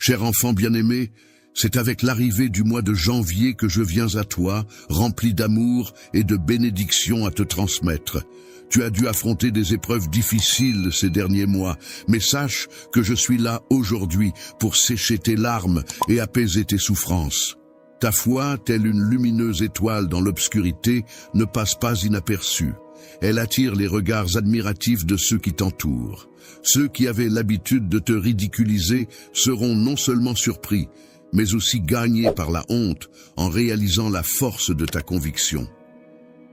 Cher enfant bien-aimé, c'est avec l'arrivée du mois de janvier que je viens à toi, rempli d'amour et de bénédictions à te transmettre. Tu as dû affronter des épreuves difficiles ces derniers mois, mais sache que je suis là aujourd'hui pour sécher tes larmes et apaiser tes souffrances. Ta foi, telle une lumineuse étoile dans l'obscurité, ne passe pas inaperçue. Elle attire les regards admiratifs de ceux qui t'entourent. Ceux qui avaient l'habitude de te ridiculiser seront non seulement surpris, mais aussi gagnés par la honte en réalisant la force de ta conviction.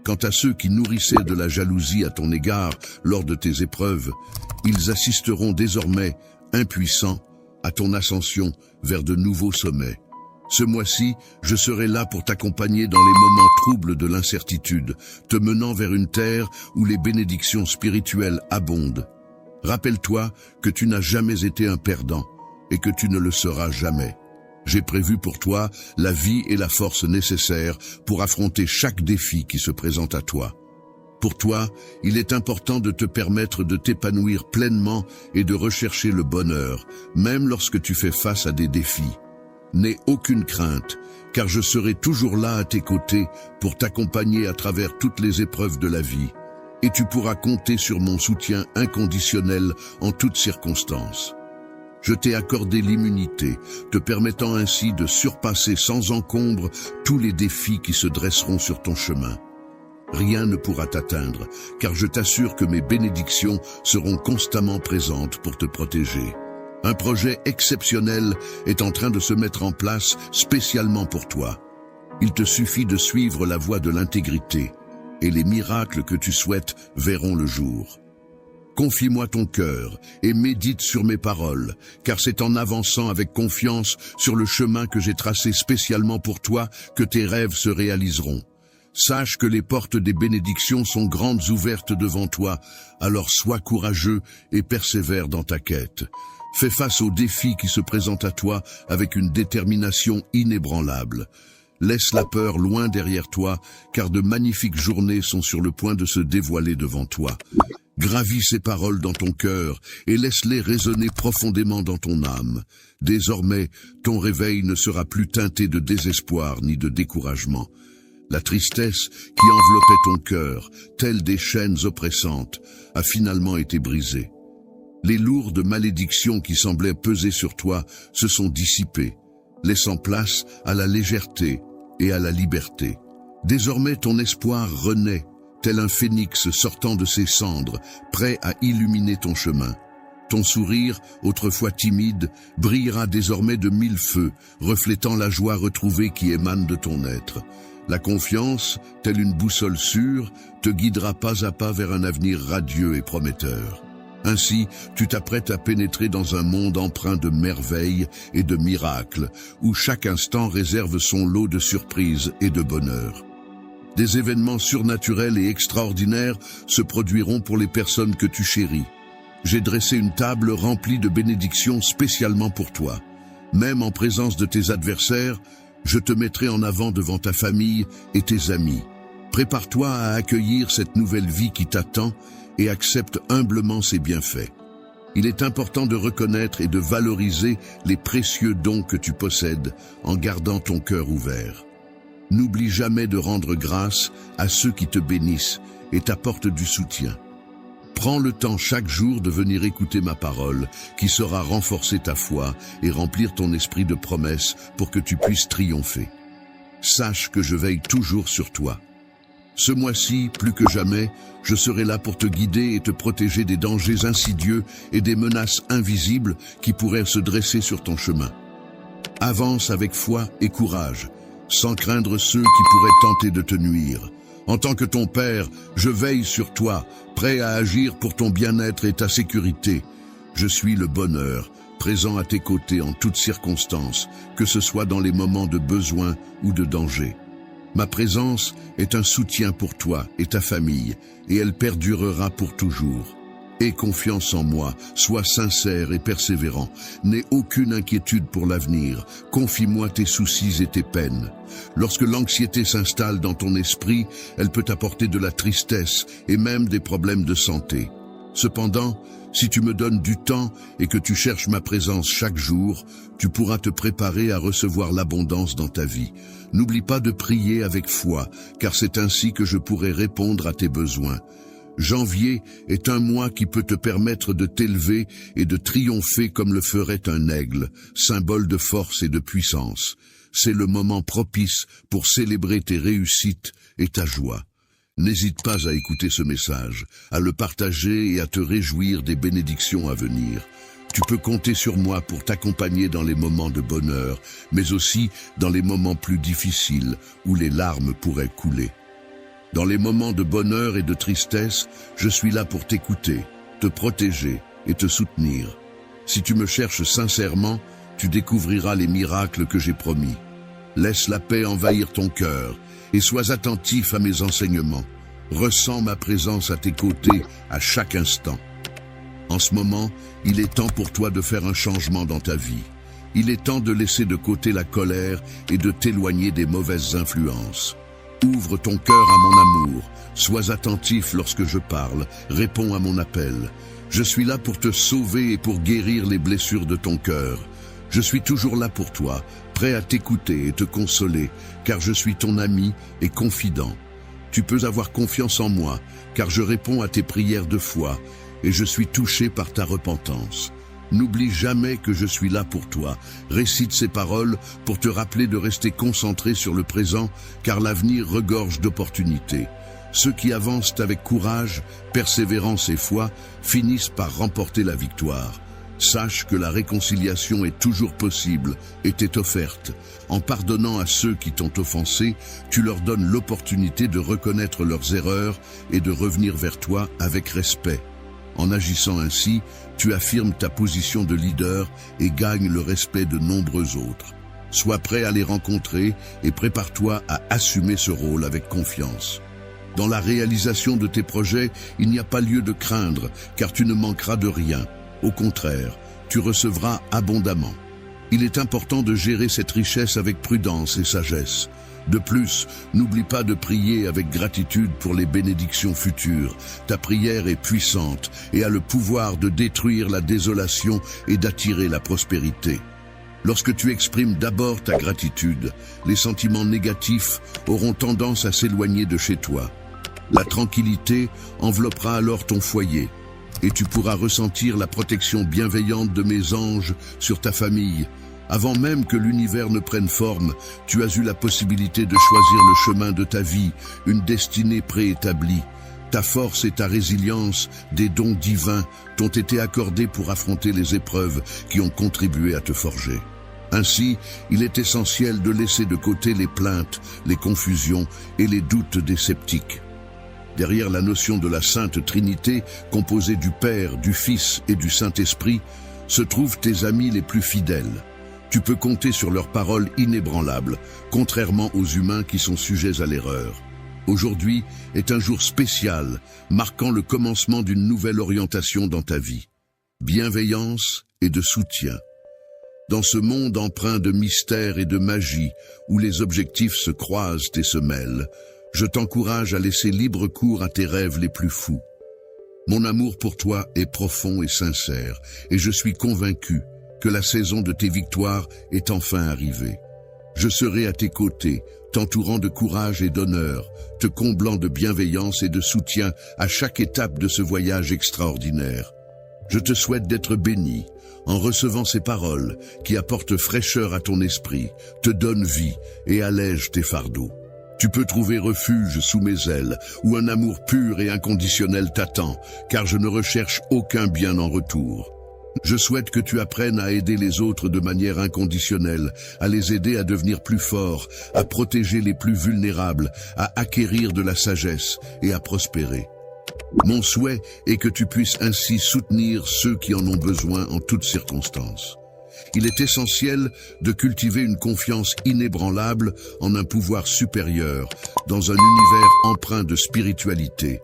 Quant à ceux qui nourrissaient de la jalousie à ton égard lors de tes épreuves, ils assisteront désormais, impuissants, à ton ascension vers de nouveaux sommets. Ce mois-ci, je serai là pour t'accompagner dans les moments troubles de l'incertitude, te menant vers une terre où les bénédictions spirituelles abondent. Rappelle-toi que tu n'as jamais été un perdant et que tu ne le seras jamais. J'ai prévu pour toi la vie et la force nécessaires pour affronter chaque défi qui se présente à toi. Pour toi, il est important de te permettre de t'épanouir pleinement et de rechercher le bonheur, même lorsque tu fais face à des défis. N'aie aucune crainte, car je serai toujours là à tes côtés pour t'accompagner à travers toutes les épreuves de la vie. Et tu pourras compter sur mon soutien inconditionnel en toutes circonstances. Je t'ai accordé l'immunité, te permettant ainsi de surpasser sans encombre tous les défis qui se dresseront sur ton chemin. Rien ne pourra t'atteindre, car je t'assure que mes bénédictions seront constamment présentes pour te protéger. Un projet exceptionnel est en train de se mettre en place spécialement pour toi. Il te suffit de suivre la voie de l'intégrité, et les miracles que tu souhaites verront le jour. Confie-moi ton cœur et médite sur mes paroles, car c'est en avançant avec confiance sur le chemin que j'ai tracé spécialement pour toi que tes rêves se réaliseront. Sache que les portes des bénédictions sont grandes ouvertes devant toi, alors sois courageux et persévère dans ta quête. Fais face aux défis qui se présentent à toi avec une détermination inébranlable. Laisse la peur loin derrière toi, car de magnifiques journées sont sur le point de se dévoiler devant toi. Gravis ces paroles dans ton cœur et laisse-les résonner profondément dans ton âme. Désormais, ton réveil ne sera plus teinté de désespoir ni de découragement. La tristesse qui enveloppait ton cœur, telle des chaînes oppressantes, a finalement été brisée. Les lourdes malédictions qui semblaient peser sur toi se sont dissipées, laissant place à la légèreté et à la liberté. Désormais ton espoir renaît, tel un phénix sortant de ses cendres, prêt à illuminer ton chemin. Ton sourire, autrefois timide, brillera désormais de 1000 feux, reflétant la joie retrouvée qui émane de ton être. La confiance, telle une boussole sûre, te guidera pas à pas vers un avenir radieux et prometteur. Ainsi, tu t'apprêtes à pénétrer dans un monde empreint de merveilles et de miracles, où chaque instant réserve son lot de surprises et de bonheur. Des événements surnaturels et extraordinaires se produiront pour les personnes que tu chéris. J'ai dressé une table remplie de bénédictions spécialement pour toi. Même en présence de tes adversaires, je te mettrai en avant devant ta famille et tes amis. Prépare-toi à accueillir cette nouvelle vie qui t'attend et accepte humblement ses bienfaits. Il est important de reconnaître et de valoriser les précieux dons que tu possèdes en gardant ton cœur ouvert. N'oublie jamais de rendre grâce à ceux qui te bénissent et t'apportent du soutien. Prends le temps chaque jour de venir écouter ma parole, qui saura renforcer ta foi et remplir ton esprit de promesses pour que tu puisses triompher. Sache que je veille toujours sur toi. Ce mois-ci, plus que jamais, je serai là pour te guider et te protéger des dangers insidieux et des menaces invisibles qui pourraient se dresser sur ton chemin. Avance avec foi et courage, sans craindre ceux qui pourraient tenter de te nuire. En tant que ton père, je veille sur toi, prêt à agir pour ton bien-être et ta sécurité. Je suis le bonheur, présent à tes côtés en toutes circonstances, que ce soit dans les moments de besoin ou de danger. Ma présence est un soutien pour toi et ta famille, et elle perdurera pour toujours. Aie confiance en moi, sois sincère et persévérant. N'aie aucune inquiétude pour l'avenir. Confie-moi tes soucis et tes peines. Lorsque l'anxiété s'installe dans ton esprit, elle peut apporter de la tristesse et même des problèmes de santé. Cependant, Si tu me donnes du temps et que tu cherches ma présence chaque jour, tu pourras te préparer à recevoir l'abondance dans ta vie. N'oublie pas de prier avec foi, car c'est ainsi que je pourrai répondre à tes besoins. Janvier est un mois qui peut te permettre de t'élever et de triompher comme le ferait un aigle, symbole de force et de puissance. C'est le moment propice pour célébrer tes réussites et ta joie. N'hésite pas à écouter ce message, à le partager et à te réjouir des bénédictions à venir. Tu peux compter sur moi pour t'accompagner dans les moments de bonheur, mais aussi dans les moments plus difficiles où les larmes pourraient couler. Dans les moments de bonheur et de tristesse, je suis là pour t'écouter, te protéger et te soutenir. Si tu me cherches sincèrement, tu découvriras les miracles que j'ai promis. Laisse la paix envahir ton cœur et sois attentif à mes enseignements. Ressens ma présence à tes côtés à chaque instant. En ce moment, il est temps pour toi de faire un changement dans ta vie. Il est temps de laisser de côté la colère et de t'éloigner des mauvaises influences. Ouvre ton cœur à mon amour, sois attentif lorsque je parle, réponds à mon appel. Je suis là pour te sauver et pour guérir les blessures de ton cœur. Je suis toujours là pour toi, prêt à t'écouter et te consoler, car je suis ton ami et confident. Tu peux avoir confiance en moi, car je réponds à tes prières de foi, et je suis touché par ta repentance. N'oublie jamais que je suis là pour toi. Récite ces paroles pour te rappeler de rester concentré sur le présent, car l'avenir regorge d'opportunités. Ceux qui avancent avec courage, persévérance et foi finissent par remporter la victoire. Sache que la réconciliation est toujours possible et t'est offerte. En pardonnant à ceux qui t'ont offensé, tu leur donnes l'opportunité de reconnaître leurs erreurs et de revenir vers toi avec respect. En agissant ainsi, tu affirmes ta position de leader et gagnes le respect de nombreux autres. Sois prêt à les rencontrer et prépare-toi à assumer ce rôle avec confiance. Dans la réalisation de tes projets, il n'y a pas lieu de craindre, car tu ne manqueras de rien. Au contraire, tu recevras abondamment. Il est important de gérer cette richesse avec prudence et sagesse. De plus, n'oublie pas de prier avec gratitude pour les bénédictions futures. Ta prière est puissante et a le pouvoir de détruire la désolation et d'attirer la prospérité. Lorsque tu exprimes d'abord ta gratitude, les sentiments négatifs auront tendance à s'éloigner de chez toi. La tranquillité enveloppera alors ton foyer et tu pourras ressentir la protection bienveillante de mes anges sur ta famille. Avant même que l'univers ne prenne forme, tu as eu la possibilité de choisir le chemin de ta vie, une destinée préétablie. Ta force et ta résilience, des dons divins, t'ont été accordés pour affronter les épreuves qui ont contribué à te forger. Ainsi, il est essentiel de laisser de côté les plaintes, les confusions et les doutes des sceptiques. Derrière la notion de la Sainte Trinité, composée du Père, du Fils et du Saint-Esprit, se trouvent tes amis les plus fidèles. Tu peux compter sur leurs paroles inébranlables, contrairement aux humains qui sont sujets à l'erreur. Aujourd'hui est un jour spécial, marquant le commencement d'une nouvelle orientation dans ta vie. Bienveillance et de soutien. Dans ce monde empreint de mystère et de magie, où les objectifs se croisent et se mêlent, je t'encourage à laisser libre cours à tes rêves les plus fous. Mon amour pour toi est profond et sincère, et je suis convaincu que la saison de tes victoires est enfin arrivée. Je serai à tes côtés, t'entourant de courage et d'honneur, te comblant de bienveillance et de soutien à chaque étape de ce voyage extraordinaire. Je te souhaite d'être béni en recevant ces paroles qui apportent fraîcheur à ton esprit, te donnent vie et allègent tes fardeaux. Tu peux trouver refuge sous mes ailes, où un amour pur et inconditionnel t'attend, car je ne recherche aucun bien en retour. Je souhaite que tu apprennes à aider les autres de manière inconditionnelle, à les aider à devenir plus forts, à protéger les plus vulnérables, à acquérir de la sagesse et à prospérer. Mon souhait est que tu puisses ainsi soutenir ceux qui en ont besoin en toutes circonstances. Il est essentiel de cultiver une confiance inébranlable en un pouvoir supérieur, dans un univers empreint de spiritualité,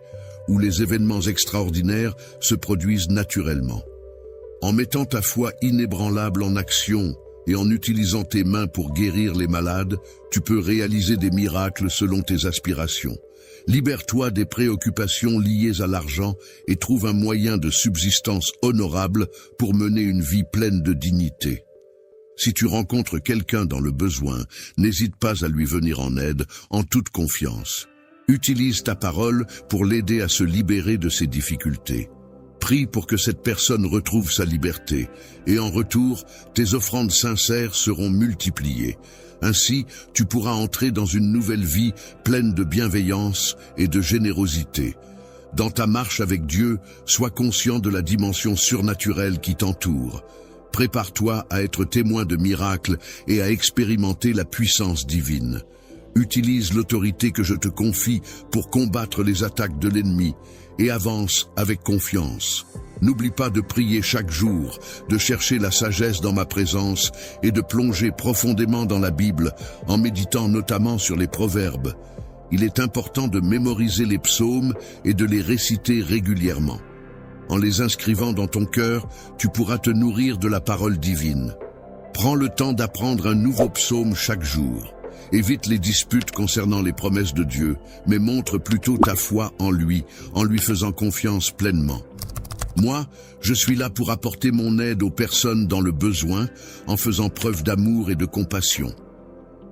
où les événements extraordinaires se produisent naturellement. En mettant ta foi inébranlable en action et en utilisant tes mains pour guérir les malades, tu peux réaliser des miracles selon tes aspirations. Libère-toi des préoccupations liées à l'argent et trouve un moyen de subsistance honorable pour mener une vie pleine de dignité. Si tu rencontres quelqu'un dans le besoin, n'hésite pas à lui venir en aide en toute confiance. Utilise ta parole pour l'aider à se libérer de ses difficultés. Prie pour que cette personne retrouve sa liberté, et en retour, tes offrandes sincères seront multipliées. Ainsi, tu pourras entrer dans une nouvelle vie pleine de bienveillance et de générosité. Dans ta marche avec Dieu, sois conscient de la dimension surnaturelle qui t'entoure. Prépare-toi à être témoin de miracles et à expérimenter la puissance divine. Utilise l'autorité que je te confie pour combattre les attaques de l'ennemi et avance avec confiance. N'oublie pas de prier chaque jour, de chercher la sagesse dans ma présence et de plonger profondément dans la Bible en méditant notamment sur les proverbes. Il est important de mémoriser les psaumes et de les réciter régulièrement. En les inscrivant dans ton cœur, tu pourras te nourrir de la parole divine. Prends le temps d'apprendre un nouveau psaume chaque jour. Évite les disputes concernant les promesses de Dieu, mais montre plutôt ta foi en lui faisant confiance pleinement. Moi, je suis là pour apporter mon aide aux personnes dans le besoin, en faisant preuve d'amour et de compassion.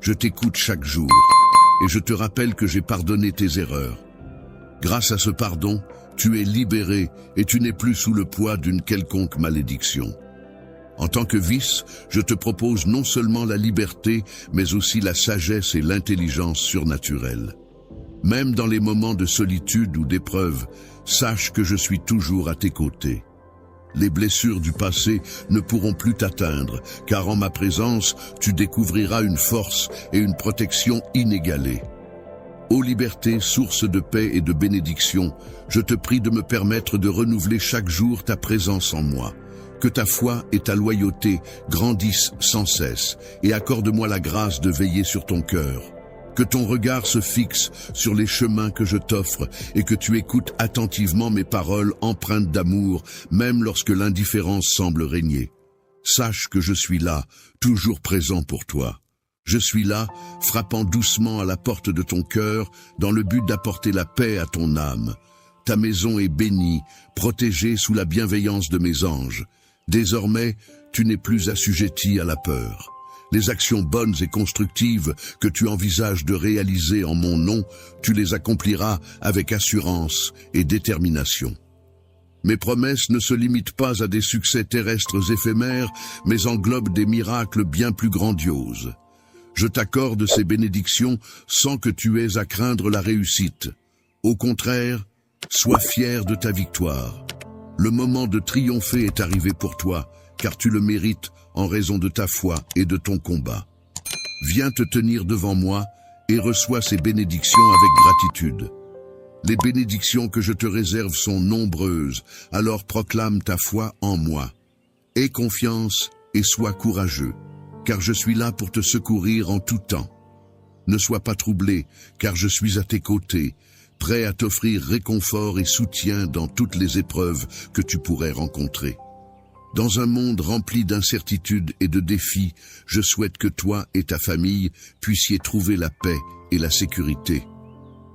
Je t'écoute chaque jour, et je te rappelle que j'ai pardonné tes erreurs. Grâce à ce pardon, tu es libéré et tu n'es plus sous le poids d'une quelconque malédiction. En tant que vice, je te propose non seulement la liberté, mais aussi la sagesse et l'intelligence surnaturelle. Même dans les moments de solitude ou d'épreuve, sache que je suis toujours à tes côtés. Les blessures du passé ne pourront plus t'atteindre, car en ma présence, tu découvriras une force et une protection inégalées. Ô liberté, source de paix et de bénédiction, je te prie de me permettre de renouveler chaque jour ta présence en moi. Que ta foi et ta loyauté grandissent sans cesse, et accorde-moi la grâce de veiller sur ton cœur. Que ton regard se fixe sur les chemins que je t'offre, et que tu écoutes attentivement mes paroles empreintes d'amour, même lorsque l'indifférence semble régner. Sache que je suis là, toujours présent pour toi. Je suis là, frappant doucement à la porte de ton cœur, dans le but d'apporter la paix à ton âme. Ta maison est bénie, protégée sous la bienveillance de mes anges. Désormais, tu n'es plus assujetti à la peur. Les actions bonnes et constructives que tu envisages de réaliser en mon nom, tu les accompliras avec assurance et détermination. Mes promesses ne se limitent pas à des succès terrestres éphémères, mais englobent des miracles bien plus grandioses. Je t'accorde ces bénédictions sans que tu aies à craindre la réussite. Au contraire, sois fier de ta victoire. Le moment de triompher est arrivé pour toi, car tu le mérites en raison de ta foi et de ton combat. Viens te tenir devant moi et reçois ces bénédictions avec gratitude. Les bénédictions que je te réserve sont nombreuses, alors proclame ta foi en moi. Aie confiance et sois courageux, car je suis là pour te secourir en tout temps. Ne sois pas troublé, car je suis à tes côtés, prêt à t'offrir réconfort et soutien dans toutes les épreuves que tu pourrais rencontrer. Dans un monde rempli d'incertitudes et de défis, je souhaite que toi et ta famille puissiez trouver la paix et la sécurité.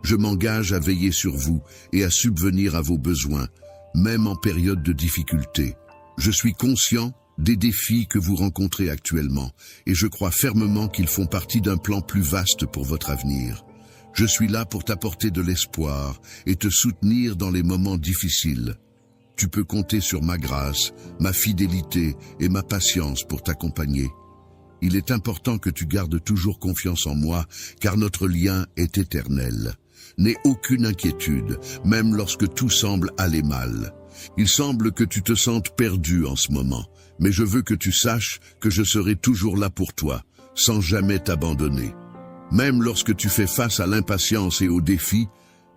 Je m'engage à veiller sur vous et à subvenir à vos besoins, même en période de difficulté. Je suis conscient des défis que vous rencontrez actuellement, et je crois fermement qu'ils font partie d'un plan plus vaste pour votre avenir. Je suis là pour t'apporter de l'espoir et te soutenir dans les moments difficiles. Tu peux compter sur ma grâce, ma fidélité et ma patience pour t'accompagner. Il est important que tu gardes toujours confiance en moi, car notre lien est éternel. N'aie aucune inquiétude, même lorsque tout semble aller mal. Il semble que tu te sentes perdu en ce moment, mais je veux que tu saches que je serai toujours là pour toi, sans jamais t'abandonner. Même lorsque tu fais face à l'impatience et aux défis,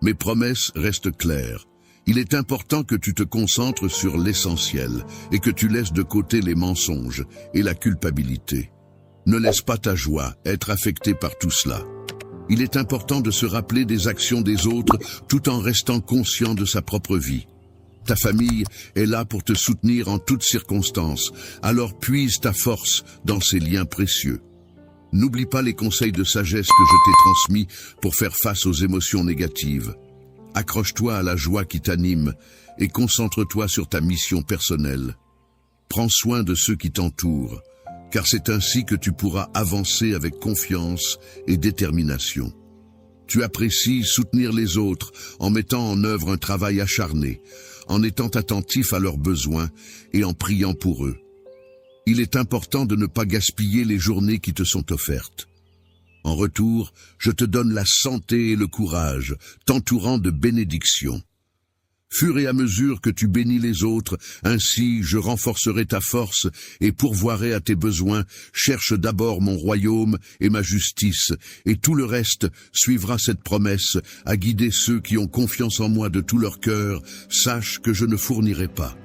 mes promesses restent claires. Il est important que tu te concentres sur l'essentiel et que tu laisses de côté les mensonges et la culpabilité. Ne laisse pas ta joie être affectée par tout cela. Il est important de se rappeler des actions des autres tout en restant conscient de sa propre vie. Ta famille est là pour te soutenir en toutes circonstances, alors puise ta force dans ces liens précieux. N'oublie pas les conseils de sagesse que je t'ai transmis pour faire face aux émotions négatives. Accroche-toi à la joie qui t'anime et concentre-toi sur ta mission personnelle. Prends soin de ceux qui t'entourent, car c'est ainsi que tu pourras avancer avec confiance et détermination. Tu apprécies soutenir les autres en mettant en œuvre un travail acharné, en étant attentif à leurs besoins et en priant pour eux. Il est important de ne pas gaspiller les journées qui te sont offertes. En retour, je te donne la santé et le courage, t'entourant de bénédictions. Fur et à mesure que tu bénis les autres, ainsi je renforcerai ta force et pourvoirai à tes besoins. Cherche d'abord mon royaume et ma justice, et tout le reste suivra cette promesse, à guider ceux qui ont confiance en moi de tout leur cœur. Sache que je ne fournirai pas.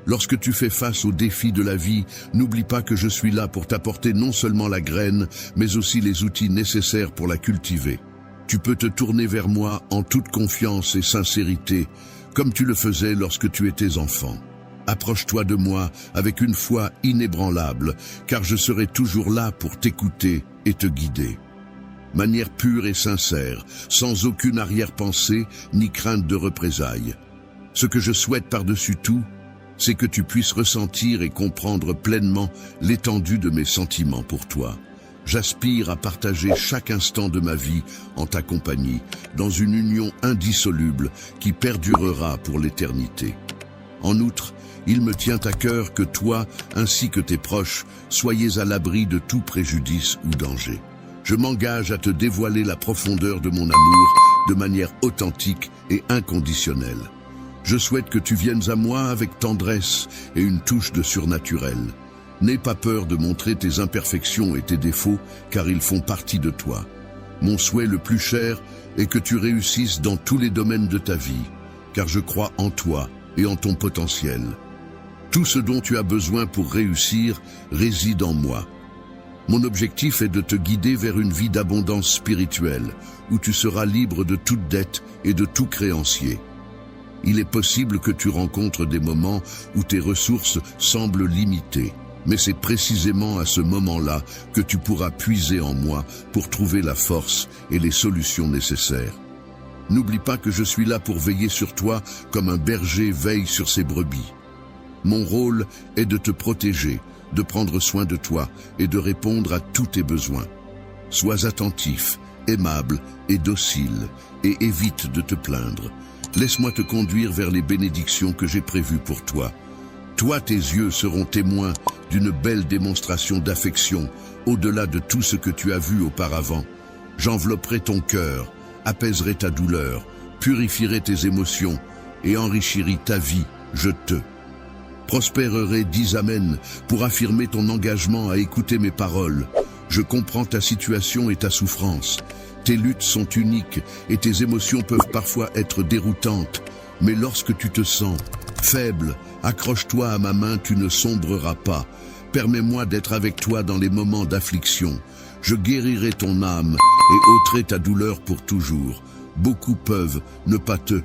Lorsque tu fais face aux défis de la vie, n'oublie pas que je suis là pour t'apporter non seulement la graine, mais aussi les outils nécessaires pour la cultiver. Tu peux te tourner vers moi en toute confiance et sincérité, comme tu le faisais lorsque tu étais enfant. Approche-toi de moi avec une foi inébranlable, car je serai toujours là pour t'écouter et te guider. Manière pure et sincère, sans aucune arrière-pensée ni crainte de représailles. Ce que je souhaite par-dessus tout, c'est que tu puisses ressentir et comprendre pleinement l'étendue de mes sentiments pour toi. J'aspire à partager chaque instant de ma vie en ta compagnie, dans une union indissoluble qui perdurera pour l'éternité. En outre, il me tient à cœur que toi, ainsi que tes proches, soyez à l'abri de tout préjudice ou danger. Je m'engage à te dévoiler la profondeur de mon amour de manière authentique et inconditionnelle. Je souhaite que tu viennes à moi avec tendresse et une touche de surnaturel. N'aie pas peur de montrer tes imperfections et tes défauts, car ils font partie de toi. Mon souhait le plus cher est que tu réussisses dans tous les domaines de ta vie, car je crois en toi et en ton potentiel. Tout ce dont tu as besoin pour réussir réside en moi. Mon objectif est de te guider vers une vie d'abondance spirituelle, où tu seras libre de toute dette et de tout créancier. Il est possible que tu rencontres des moments où tes ressources semblent limitées. Mais c'est précisément à ce moment-là que tu pourras puiser en moi pour trouver la force et les solutions nécessaires. N'oublie pas que je suis là pour veiller sur toi comme un berger veille sur ses brebis. Mon rôle est de te protéger, de prendre soin de toi et de répondre à tous tes besoins. Sois attentif, aimable et docile, et évite de te plaindre. Laisse-moi te conduire vers les bénédictions que j'ai prévues pour toi. Toi, tes yeux seront témoins d'une belle démonstration d'affection, au-delà de tout ce que tu as vu auparavant. J'envelopperai ton cœur, apaiserai ta douleur, purifierai tes émotions et enrichirai ta vie, je te prospérerai, dis Amen, pour affirmer ton engagement à écouter mes paroles. Je comprends ta situation et ta souffrance. Tes luttes sont uniques et tes émotions peuvent parfois être déroutantes, mais lorsque tu te sens faible, accroche-toi à ma main, tu ne sombreras pas. Permets-moi d'être avec toi dans les moments d'affliction. Je guérirai ton âme et ôterai ta douleur pour toujours. Beaucoup peuvent ne pas te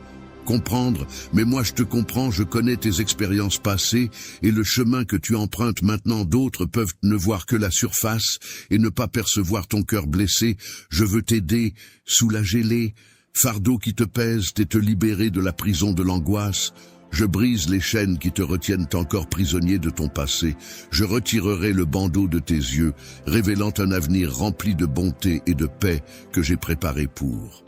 comprendre, mais moi je te comprends, je connais tes expériences passées et le chemin que tu empruntes maintenant. D'autres peuvent ne voir que la surface et ne pas percevoir ton cœur blessé. Je veux t'aider, soulager-les fardeaux qui te pèsent et te libérer de la prison de l'angoisse. Je brise les chaînes qui te retiennent encore prisonnier de ton passé. Je retirerai le bandeau de tes yeux, révélant un avenir rempli de bonté et de paix que j'ai préparé pour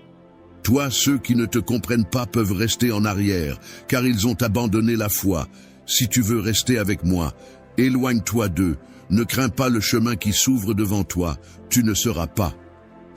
toi. Ceux qui ne te comprennent pas peuvent rester en arrière, car ils ont abandonné la foi. Si tu veux rester avec moi, éloigne-toi d'eux. Ne crains pas le chemin qui s'ouvre devant toi. Tu ne seras pas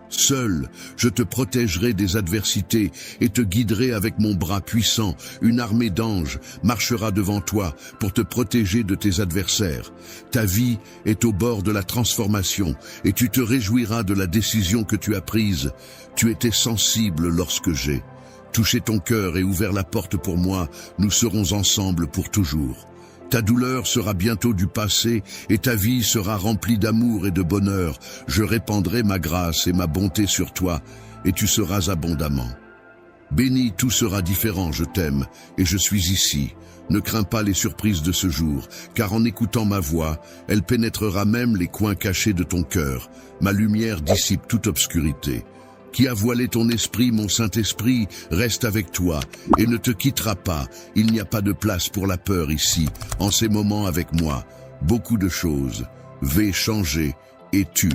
seul. Je te protégerai des adversités et te guiderai avec mon bras puissant. Une armée d'anges marchera devant toi pour te protéger de tes adversaires. Ta vie est au bord de la transformation et tu te réjouiras de la décision que tu as prise. Tu étais sensible lorsque j'ai touché ton cœur et ouvert la porte pour moi. Nous serons ensemble pour toujours. Ta douleur sera bientôt du passé et ta vie sera remplie d'amour et de bonheur. Je répandrai ma grâce et ma bonté sur toi et tu seras abondamment Béni, tout sera différent, je t'aime, et je suis ici. Ne crains pas les surprises de ce jour, car en écoutant ma voix, elle pénétrera même les coins cachés de ton cœur. Ma lumière dissipe toute obscurité. Qui a voilé ton esprit, mon Saint-Esprit, reste avec toi et ne te quittera pas. Il n'y a pas de place pour la peur ici, en ces moments avec moi. Beaucoup de choses. Vais changer, et tu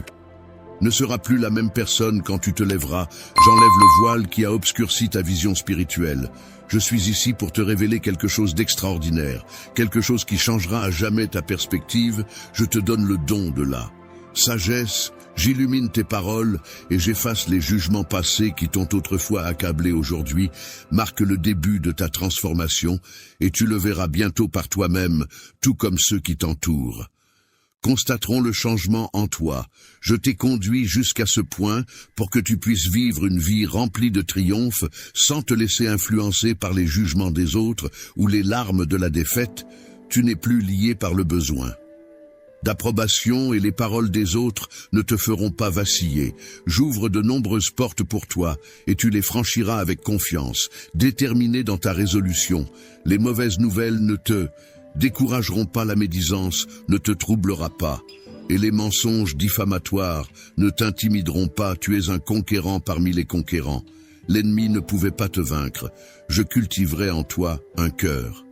ne seras plus la même personne quand tu te lèveras. J'enlève le voile qui a obscurci ta vision spirituelle. Je suis ici pour te révéler quelque chose d'extraordinaire, quelque chose qui changera à jamais ta perspective. Je te donne le don de la sagesse. J'illumine tes paroles et j'efface les jugements passés qui t'ont autrefois accablé aujourd'hui, marque le début de ta transformation et tu le verras bientôt par toi-même, tout comme ceux qui t'entourent. Constateront le changement en toi. Je t'ai conduit jusqu'à ce point pour que tu puisses vivre une vie remplie de triomphe sans te laisser influencer par les jugements des autres ou les larmes de la défaite. Tu n'es plus lié par le besoin d'approbation et les paroles des autres ne te feront pas vaciller. J'ouvre de nombreuses portes pour toi et tu les franchiras avec confiance, déterminé dans ta résolution. Les mauvaises nouvelles ne te décourageront pas, la médisance ne te troublera pas et les mensonges diffamatoires ne t'intimideront pas. Tu es un conquérant parmi les conquérants. L'ennemi ne pouvait pas te vaincre. Je cultiverai en toi un cœur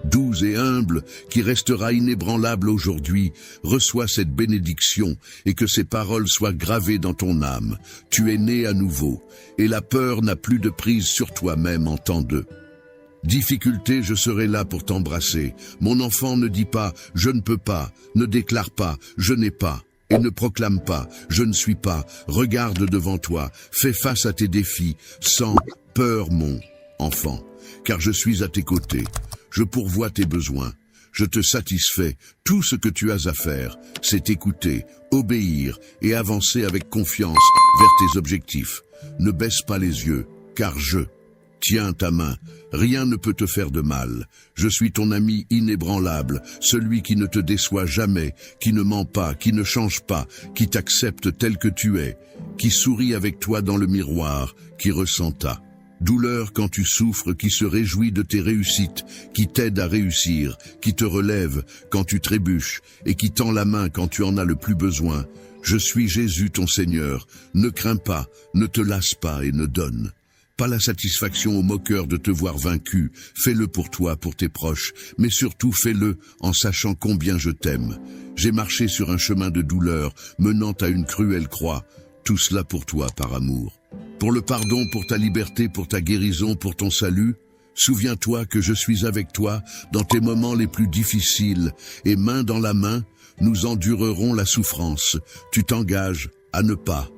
doux et humble, qui restera inébranlable aujourd'hui. Reçois cette bénédiction et que ces paroles soient gravées dans ton âme. Tu es né à nouveau et la peur n'a plus de prise sur toi-même en temps de difficulté. Je serai là pour t'embrasser. Mon enfant, ne dis pas « je ne peux pas », ne déclare pas « je n'ai pas ». Et ne proclame pas « je ne suis pas ». Regarde devant toi, fais face à tes défis, sans peur mon enfant, car je suis à tes côtés. Je pourvois tes besoins, je te satisfais. Tout ce que tu as à faire, c'est écouter, obéir et avancer avec confiance vers tes objectifs. Ne baisse pas les yeux, car je tiens ta main. Rien ne peut te faire de mal. Je suis ton ami inébranlable, celui qui ne te déçoit jamais, qui ne ment pas, qui ne change pas, qui t'accepte tel que tu es, qui sourit avec toi dans le miroir, qui ressent ta douleur quand tu souffres, qui se réjouit de tes réussites, qui t'aide à réussir, qui te relève quand tu trébuches et qui tend la main quand tu en as le plus besoin. Je suis Jésus ton Seigneur. Ne crains pas, ne te lasse pas et ne donne pas la satisfaction aux moqueurs de te voir vaincu. Fais-le pour toi, pour tes proches, mais surtout fais-le en sachant combien je t'aime. J'ai marché sur un chemin de douleur menant à une cruelle croix. Tout cela pour toi par amour. Pour le pardon, pour ta liberté, pour ta guérison, pour ton salut. Souviens-toi que je suis avec toi dans tes moments les plus difficiles et main dans la main, nous endurerons la souffrance. Tu t'engages à ne pas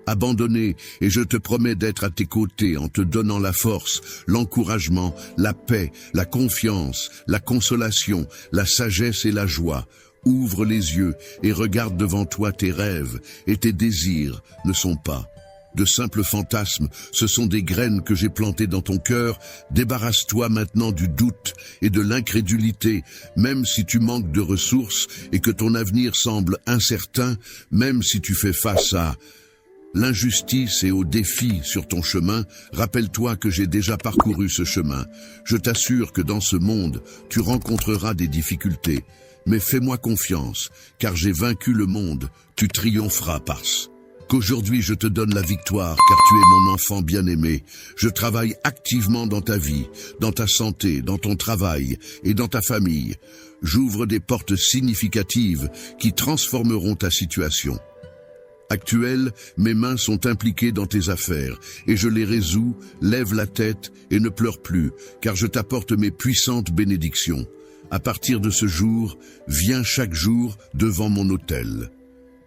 abandonner et je te promets d'être à tes côtés en te donnant la force, l'encouragement, la paix, la confiance, la consolation, la sagesse et la joie. Ouvre les yeux et regarde devant toi. Tes rêves et tes désirs ne sont pas de simples fantasmes, ce sont des graines que j'ai plantées dans ton cœur. Débarrasse-toi maintenant du doute et de l'incrédulité, même si tu manques de ressources et que ton avenir semble incertain, même si tu fais face à l'injustice et aux défis sur ton chemin. Rappelle-toi que j'ai déjà parcouru ce chemin. Je t'assure que dans ce monde, tu rencontreras des difficultés. Mais fais-moi confiance, car j'ai vaincu le monde, tu triompheras parce qu'aujourd'hui je te donne la victoire, car tu es mon enfant bien-aimé. Je travaille activement dans ta vie, dans ta santé, dans ton travail et dans ta famille. J'ouvre des portes significatives qui transformeront ta situation actuelle. Mes mains sont impliquées dans tes affaires et je les résous. Lève la tête et ne pleure plus, car je t'apporte mes puissantes bénédictions. À partir de ce jour, viens chaque jour devant mon autel.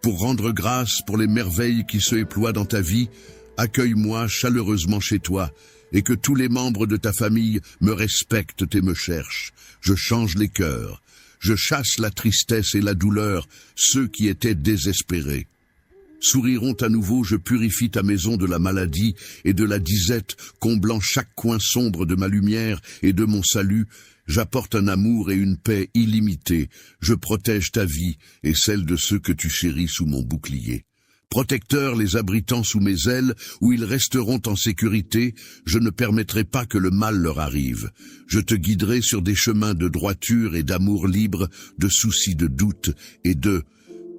Pour rendre grâce pour les merveilles qui se déploient dans ta vie, accueille-moi chaleureusement chez toi et que tous les membres de ta famille me respectent et me cherchent. Je change les cœurs, je chasse la tristesse et la douleur, ceux qui étaient désespérés souriront à nouveau. Je purifie ta maison de la maladie et de la disette, comblant chaque coin sombre de ma lumière et de mon salut. J'apporte un amour et une paix illimitée. Je protège ta vie et celle de ceux que tu chéris sous mon bouclier. Protecteur les abritant sous mes ailes, où ils resteront en sécurité, je ne permettrai pas que le mal leur arrive. Je te guiderai sur des chemins de droiture et d'amour libre, de soucis de doute et de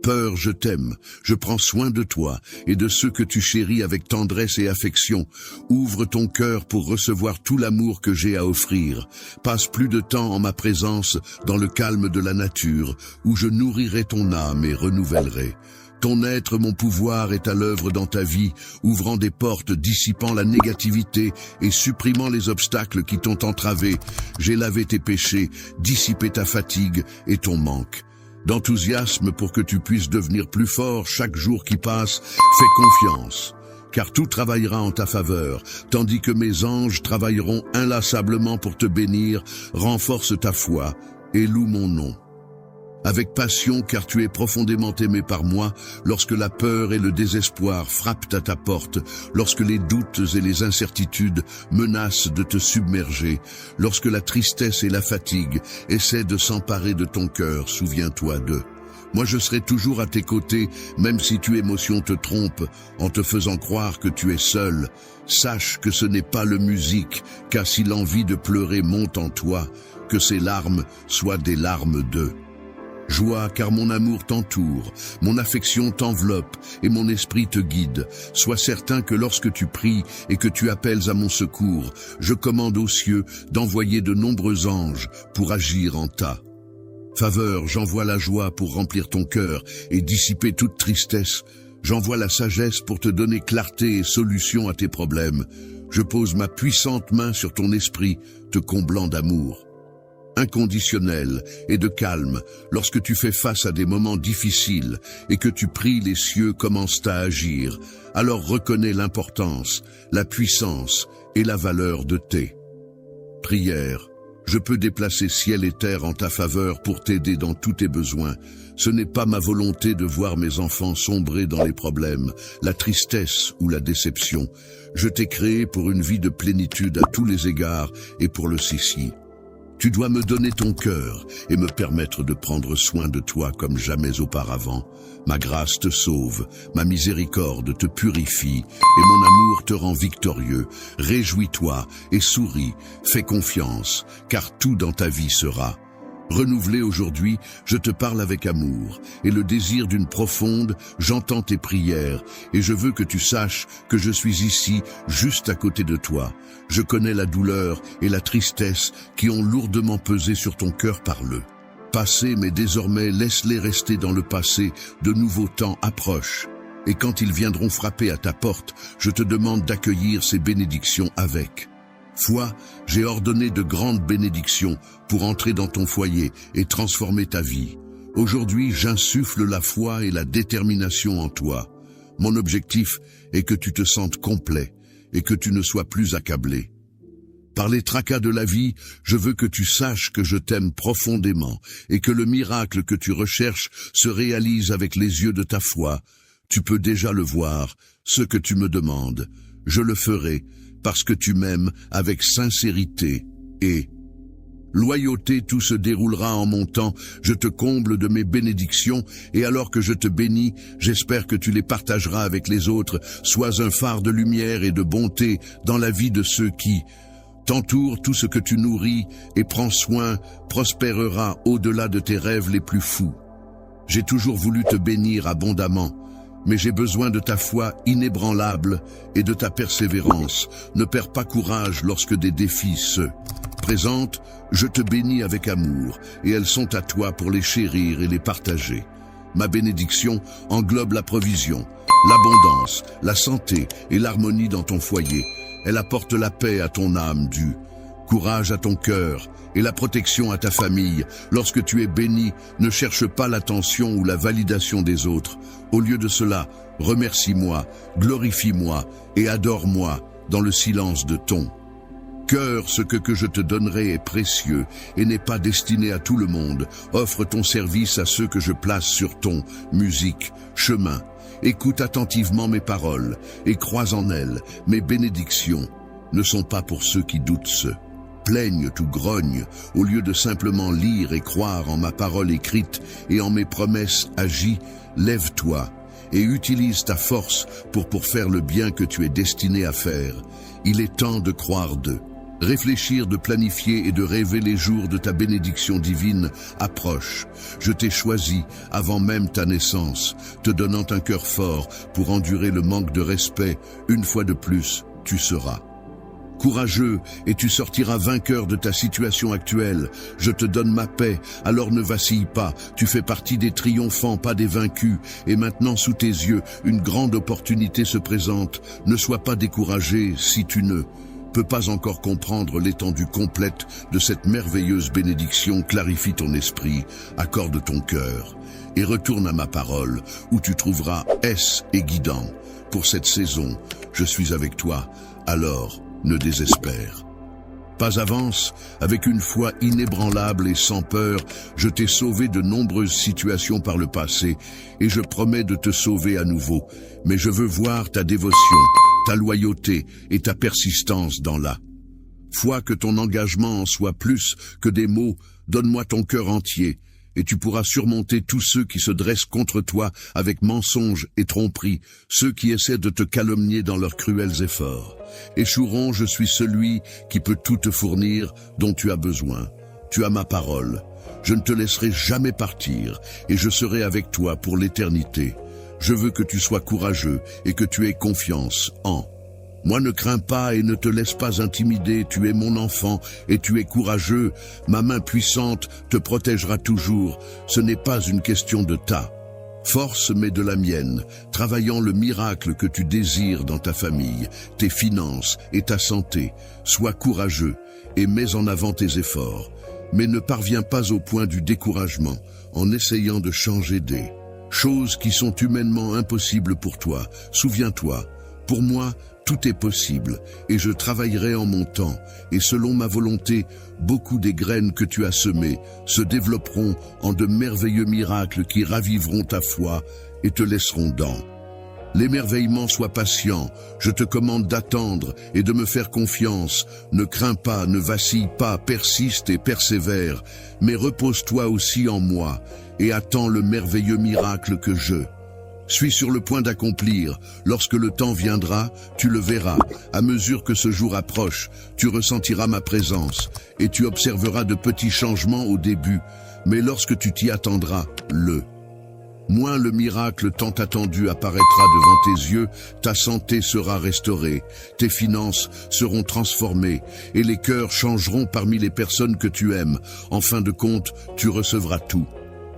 peur. Je t'aime, je prends soin de toi et de ceux que tu chéris avec tendresse et affection. Ouvre ton cœur pour recevoir tout l'amour que j'ai à offrir. Passe plus de temps en ma présence, dans le calme de la nature, où je nourrirai ton âme et renouvellerai. Ton être, mon pouvoir, est à l'œuvre dans ta vie, ouvrant des portes, dissipant la négativité et supprimant les obstacles qui t'ont entravé. J'ai lavé tes péchés, dissipé ta fatigue et ton manque. D'enthousiasme pour que tu puisses devenir plus fort chaque jour qui passe, fais confiance, car tout travaillera en ta faveur, tandis que mes anges travailleront inlassablement pour te bénir. Renforce ta foi et loue mon nom avec passion, car tu es profondément aimé par moi. Lorsque la peur et le désespoir frappent à ta porte, lorsque les doutes et les incertitudes menacent de te submerger, lorsque la tristesse et la fatigue essaient de s'emparer de ton cœur, souviens-toi d'eux. Moi je serai toujours à tes côtés, même si tes émotions te trompent, en te faisant croire que tu es seul. Sache que ce n'est pas le musique, car si l'envie de pleurer monte en toi, que ces larmes soient des larmes de joie, car mon amour t'entoure, mon affection t'enveloppe et mon esprit te guide. Sois certain que lorsque tu pries et que tu appelles à mon secours, je commande aux cieux d'envoyer de nombreux anges pour agir en ta faveur. J'envoie la joie pour remplir ton cœur et dissiper toute tristesse. J'envoie la sagesse pour te donner clarté et solution à tes problèmes. Je pose ma puissante main sur ton esprit, te comblant d'amour inconditionnel et de calme. Lorsque tu fais face à des moments difficiles et que tu pries, les cieux commencent à agir. Alors reconnais l'importance, la puissance et la valeur de tes prières. Je peux déplacer ciel et terre en ta faveur pour t'aider dans tous tes besoins. Ce n'est pas ma volonté de voir mes enfants sombrer dans les problèmes, la tristesse ou la déception. Je t'ai créé pour une vie de plénitude à tous les égards et pour le ceci. Tu dois me donner ton cœur et me permettre de prendre soin de toi comme jamais auparavant. Ma grâce te sauve, ma miséricorde te purifie et mon amour te rend victorieux. Réjouis-toi et souris, fais confiance, car tout dans ta vie sera renouvelé aujourd'hui. Je te parle avec amour et le désir d'une profonde, j'entends tes prières et je veux que tu saches que je suis ici, juste à côté de toi. Je connais la douleur et la tristesse qui ont lourdement pesé sur ton cœur par le passé, mais désormais laisse-les rester dans le passé. De nouveaux temps approchent et quand ils viendront frapper à ta porte, je te demande d'accueillir ces bénédictions avec foi. J'ai ordonné de grandes bénédictions pour entrer dans ton foyer et transformer ta vie. Aujourd'hui, j'insuffle la foi et la détermination en toi. Mon objectif est que tu te sentes complet et que tu ne sois plus accablé par les tracas de la vie. Je veux que tu saches que je t'aime profondément et que le miracle que tu recherches se réalise avec les yeux de ta foi. Tu peux déjà le voir, ce que tu me demandes. Je le ferai parce que tu m'aimes avec sincérité et loyauté. Tout se déroulera en mon temps. Je te comble de mes bénédictions et alors que je te bénis, j'espère que tu les partageras avec les autres. Sois un phare de lumière et de bonté dans la vie de ceux qui t'entourent. Tout ce que tu nourris et prends soin prospérera au-delà de tes rêves les plus fous. J'ai toujours voulu te bénir abondamment, mais j'ai besoin de ta foi inébranlable et de ta persévérance. Ne perds pas courage lorsque des défis se présentent. Je te bénis avec amour, et elles sont à toi pour les chérir et les partager. Ma bénédiction englobe la provision, l'abondance, la santé et l'harmonie dans ton foyer. Elle apporte la paix à ton âme, du courage à ton cœur et la protection à ta famille. Lorsque tu es béni, ne cherche pas l'attention ou la validation des autres. Au lieu de cela, remercie-moi, glorifie-moi et adore-moi dans le silence de ton cœur. Ce que je te donnerai est précieux et n'est pas destiné à tout le monde. Offre ton service à ceux que je place sur ton chemin. Écoute attentivement mes paroles et crois en elles. Mes bénédictions ne sont pas pour ceux qui doutent, se plaignent ou grognent. Au lieu de simplement lire et croire en ma parole écrite et en mes promesses agies, lève-toi et utilise ta force pour faire le bien que tu es destiné à faire. Il est temps de croire d'eux. Réfléchir, de planifier et de rêver les jours de ta bénédiction divine approche. Je t'ai choisi avant même ta naissance, te donnant un cœur fort pour endurer le manque de respect. Une fois de plus, tu seras courageux et tu sortiras vainqueur de ta situation actuelle. Je te donne ma paix, alors ne vacille pas. Tu fais partie des triomphants, pas des vaincus. Et maintenant, sous tes yeux, une grande opportunité se présente. Ne sois pas découragé si tu ne peux pas encore comprendre l'étendue complète de cette merveilleuse bénédiction. Clarifie ton esprit, accorde ton cœur et retourne à ma parole, où tu trouveras aise et guidant. Pour cette saison, je suis avec toi, alors ne désespère pas. Avance avec une foi inébranlable et sans peur. Je t'ai sauvé de nombreuses situations par le passé et je promets de te sauver à nouveau. Mais je veux voir ta dévotion, ta loyauté et ta persistance dans la foi, que ton engagement en soit plus que des mots. Donne-moi ton cœur entier et tu pourras surmonter tous ceux qui se dressent contre toi avec mensonges et tromperies, ceux qui essaient de te calomnier dans leurs cruels efforts. Échoueront, je suis celui qui peut tout te fournir dont tu as besoin. Tu as ma parole. Je ne te laisserai jamais partir et je serai avec toi pour l'éternité. Je veux que tu sois courageux et que tu aies confiance en moi. Ne crains pas et ne te laisse pas intimider. Tu es mon enfant et tu es courageux. Ma main puissante te protégera toujours. Ce n'est pas une question de ta force, mais de la mienne, travaillant le miracle que tu désires dans ta famille, tes finances et ta santé. Sois courageux et mets en avant tes efforts. Mais ne parviens pas au point du découragement en essayant de changer des choses qui sont humainement impossibles pour toi. Souviens-toi, pour moi, tout est possible, et je travaillerai en mon temps, et selon ma volonté, beaucoup des graines que tu as semées se développeront en de merveilleux miracles qui raviveront ta foi et te laisseront dans l'émerveillement. Sois patient, je te commande d'attendre et de me faire confiance. Ne crains pas, ne vacille pas, persiste et persévère, mais repose-toi aussi en moi, et attends le merveilleux miracle que je suis sur le point d'accomplir. Lorsque le temps viendra, tu le verras. À mesure que ce jour approche, tu ressentiras ma présence et tu observeras de petits changements au début. Mais lorsque tu t'y attendras, le miracle tant attendu apparaîtra devant tes yeux. Ta santé sera restaurée, tes finances seront transformées et les cœurs changeront parmi les personnes que tu aimes. En fin de compte, tu recevras tout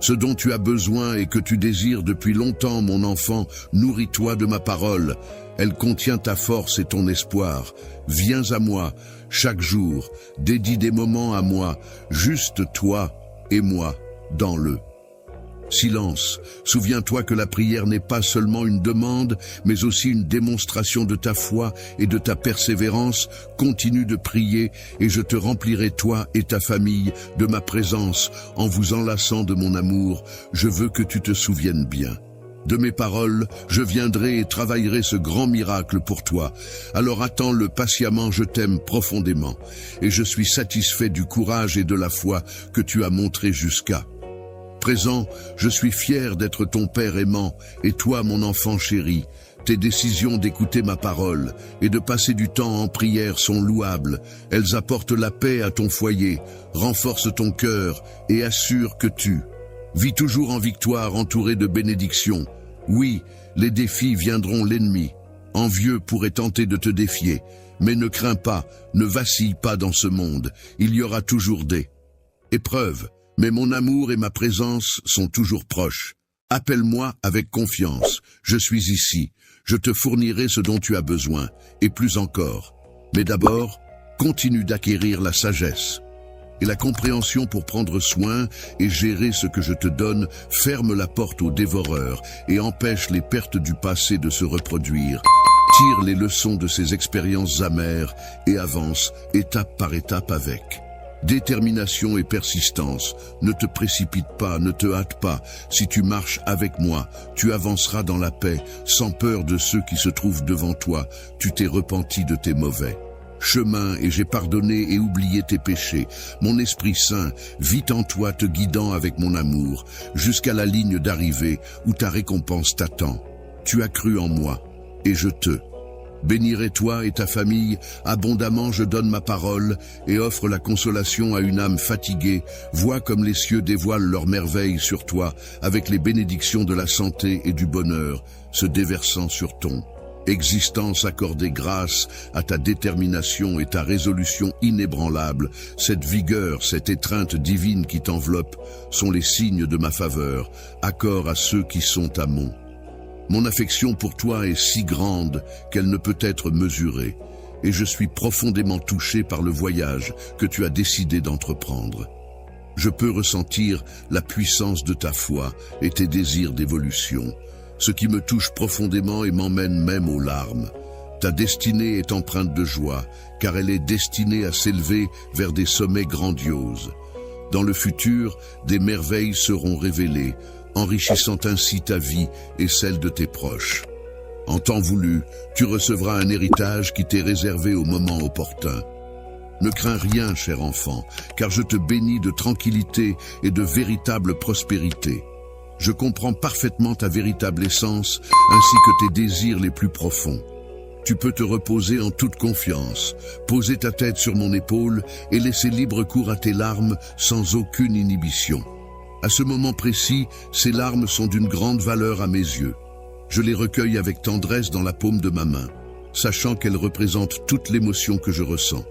ce dont tu as besoin et que tu désires depuis longtemps. Mon enfant, nourris-toi de ma parole. Elle contient ta force et ton espoir. Viens à moi chaque jour, dédie des moments à moi, juste toi et moi, dans le silence. Souviens-toi que la prière n'est pas seulement une demande, mais aussi une démonstration de ta foi et de ta persévérance. Continue de prier et je te remplirai, toi et ta famille, de ma présence en vous enlaçant de mon amour. Je veux que tu te souviennes bien de mes paroles. Je viendrai et travaillerai ce grand miracle pour toi. Alors attends-le patiemment. Je t'aime profondément et je suis satisfait du courage et de la foi que tu as montré jusqu'à présent. Je suis fier d'être ton père aimant et toi, mon enfant chéri. Tes décisions d'écouter ma parole et de passer du temps en prière sont louables. Elles apportent la paix à ton foyer, renforcent ton cœur et assurent que tu vis toujours en victoire, entouré de bénédictions. Oui, les défis viendront, l'ennemi envieux pourrait tenter de te défier, mais ne crains pas, ne vacille pas dans ce monde. Il y aura toujours des épreuves, mais mon amour et ma présence sont toujours proches. Appelle-moi avec confiance, je suis ici, je te fournirai ce dont tu as besoin, et plus encore. Mais d'abord, continue d'acquérir la sagesse et la compréhension pour prendre soin et gérer ce que je te donne. Ferme la porte aux dévoreurs et empêche les pertes du passé de se reproduire. Tire les leçons de ces expériences amères et avance étape par étape avec détermination et persistance. Ne te précipite pas, ne te hâte pas. Si tu marches avec moi, tu avanceras dans la paix, sans peur de ceux qui se trouvent devant toi. Tu t'es repenti de tes mauvais chemins et j'ai pardonné et oublié tes péchés. Mon Esprit Saint vit en toi, te guidant avec mon amour, jusqu'à la ligne d'arrivée où ta récompense t'attend. tu as cru en moi, et je te bénirai toi et ta famille, abondamment je donne ma parole et offre la consolation à une âme fatiguée. Vois comme les cieux dévoilent leurs merveilles sur toi, avec les bénédictions de la santé et du bonheur, se déversant sur ton existence accordée grâce à ta détermination et ta résolution inébranlable. Cette vigueur, cette étreinte divine qui t'enveloppe sont les signes de ma faveur, accord à ceux qui sont à mon. Mon affection pour toi est si grande qu'elle ne peut être mesurée, et je suis profondément touché par le voyage que tu as décidé d'entreprendre. Je peux ressentir la puissance de ta foi et tes désirs d'évolution, ce qui me touche profondément et m'emmène même aux larmes. Ta destinée est empreinte de joie, car elle est destinée à s'élever vers des sommets grandioses. Dans le futur, des merveilles seront révélées, enrichissant ainsi ta vie et celle de tes proches. En temps voulu, tu recevras un héritage qui t'est réservé au moment opportun. Ne crains rien, cher enfant, car je te bénis de tranquillité et de véritable prospérité. Je comprends parfaitement ta véritable essence, ainsi que tes désirs les plus profonds. Tu peux te reposer en toute confiance, poser ta tête sur mon épaule et laisser libre cours à tes larmes sans aucune inhibition. À ce moment précis, ces larmes sont d'une grande valeur à mes yeux. Je les recueille avec tendresse dans la paume de ma main, sachant qu'elles représentent toute l'émotion que je ressens.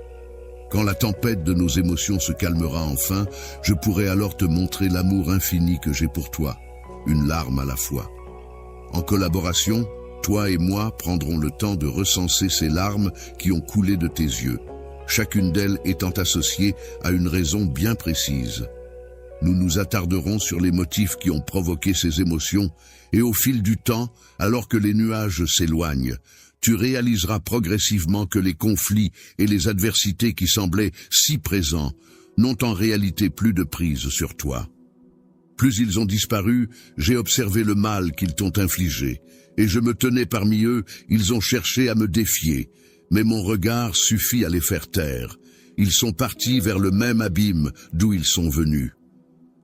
Quand la tempête de nos émotions se calmera enfin, je pourrai alors te montrer l'amour infini que j'ai pour toi, une larme à la fois. En collaboration, toi et moi prendrons le temps de recenser ces larmes qui ont coulé de tes yeux, chacune d'elles étant associée à une raison bien précise. Nous nous attarderons sur les motifs qui ont provoqué ces émotions, et au fil du temps, alors que les nuages s'éloignent, tu réaliseras progressivement que les conflits et les adversités qui semblaient si présents n'ont en réalité plus de prise sur toi. Plus ils ont disparu, j'ai observé le mal qu'ils t'ont infligé, et je me tenais parmi eux, ils ont cherché à me défier, mais mon regard suffit à les faire taire. Ils sont partis vers le même abîme d'où ils sont venus.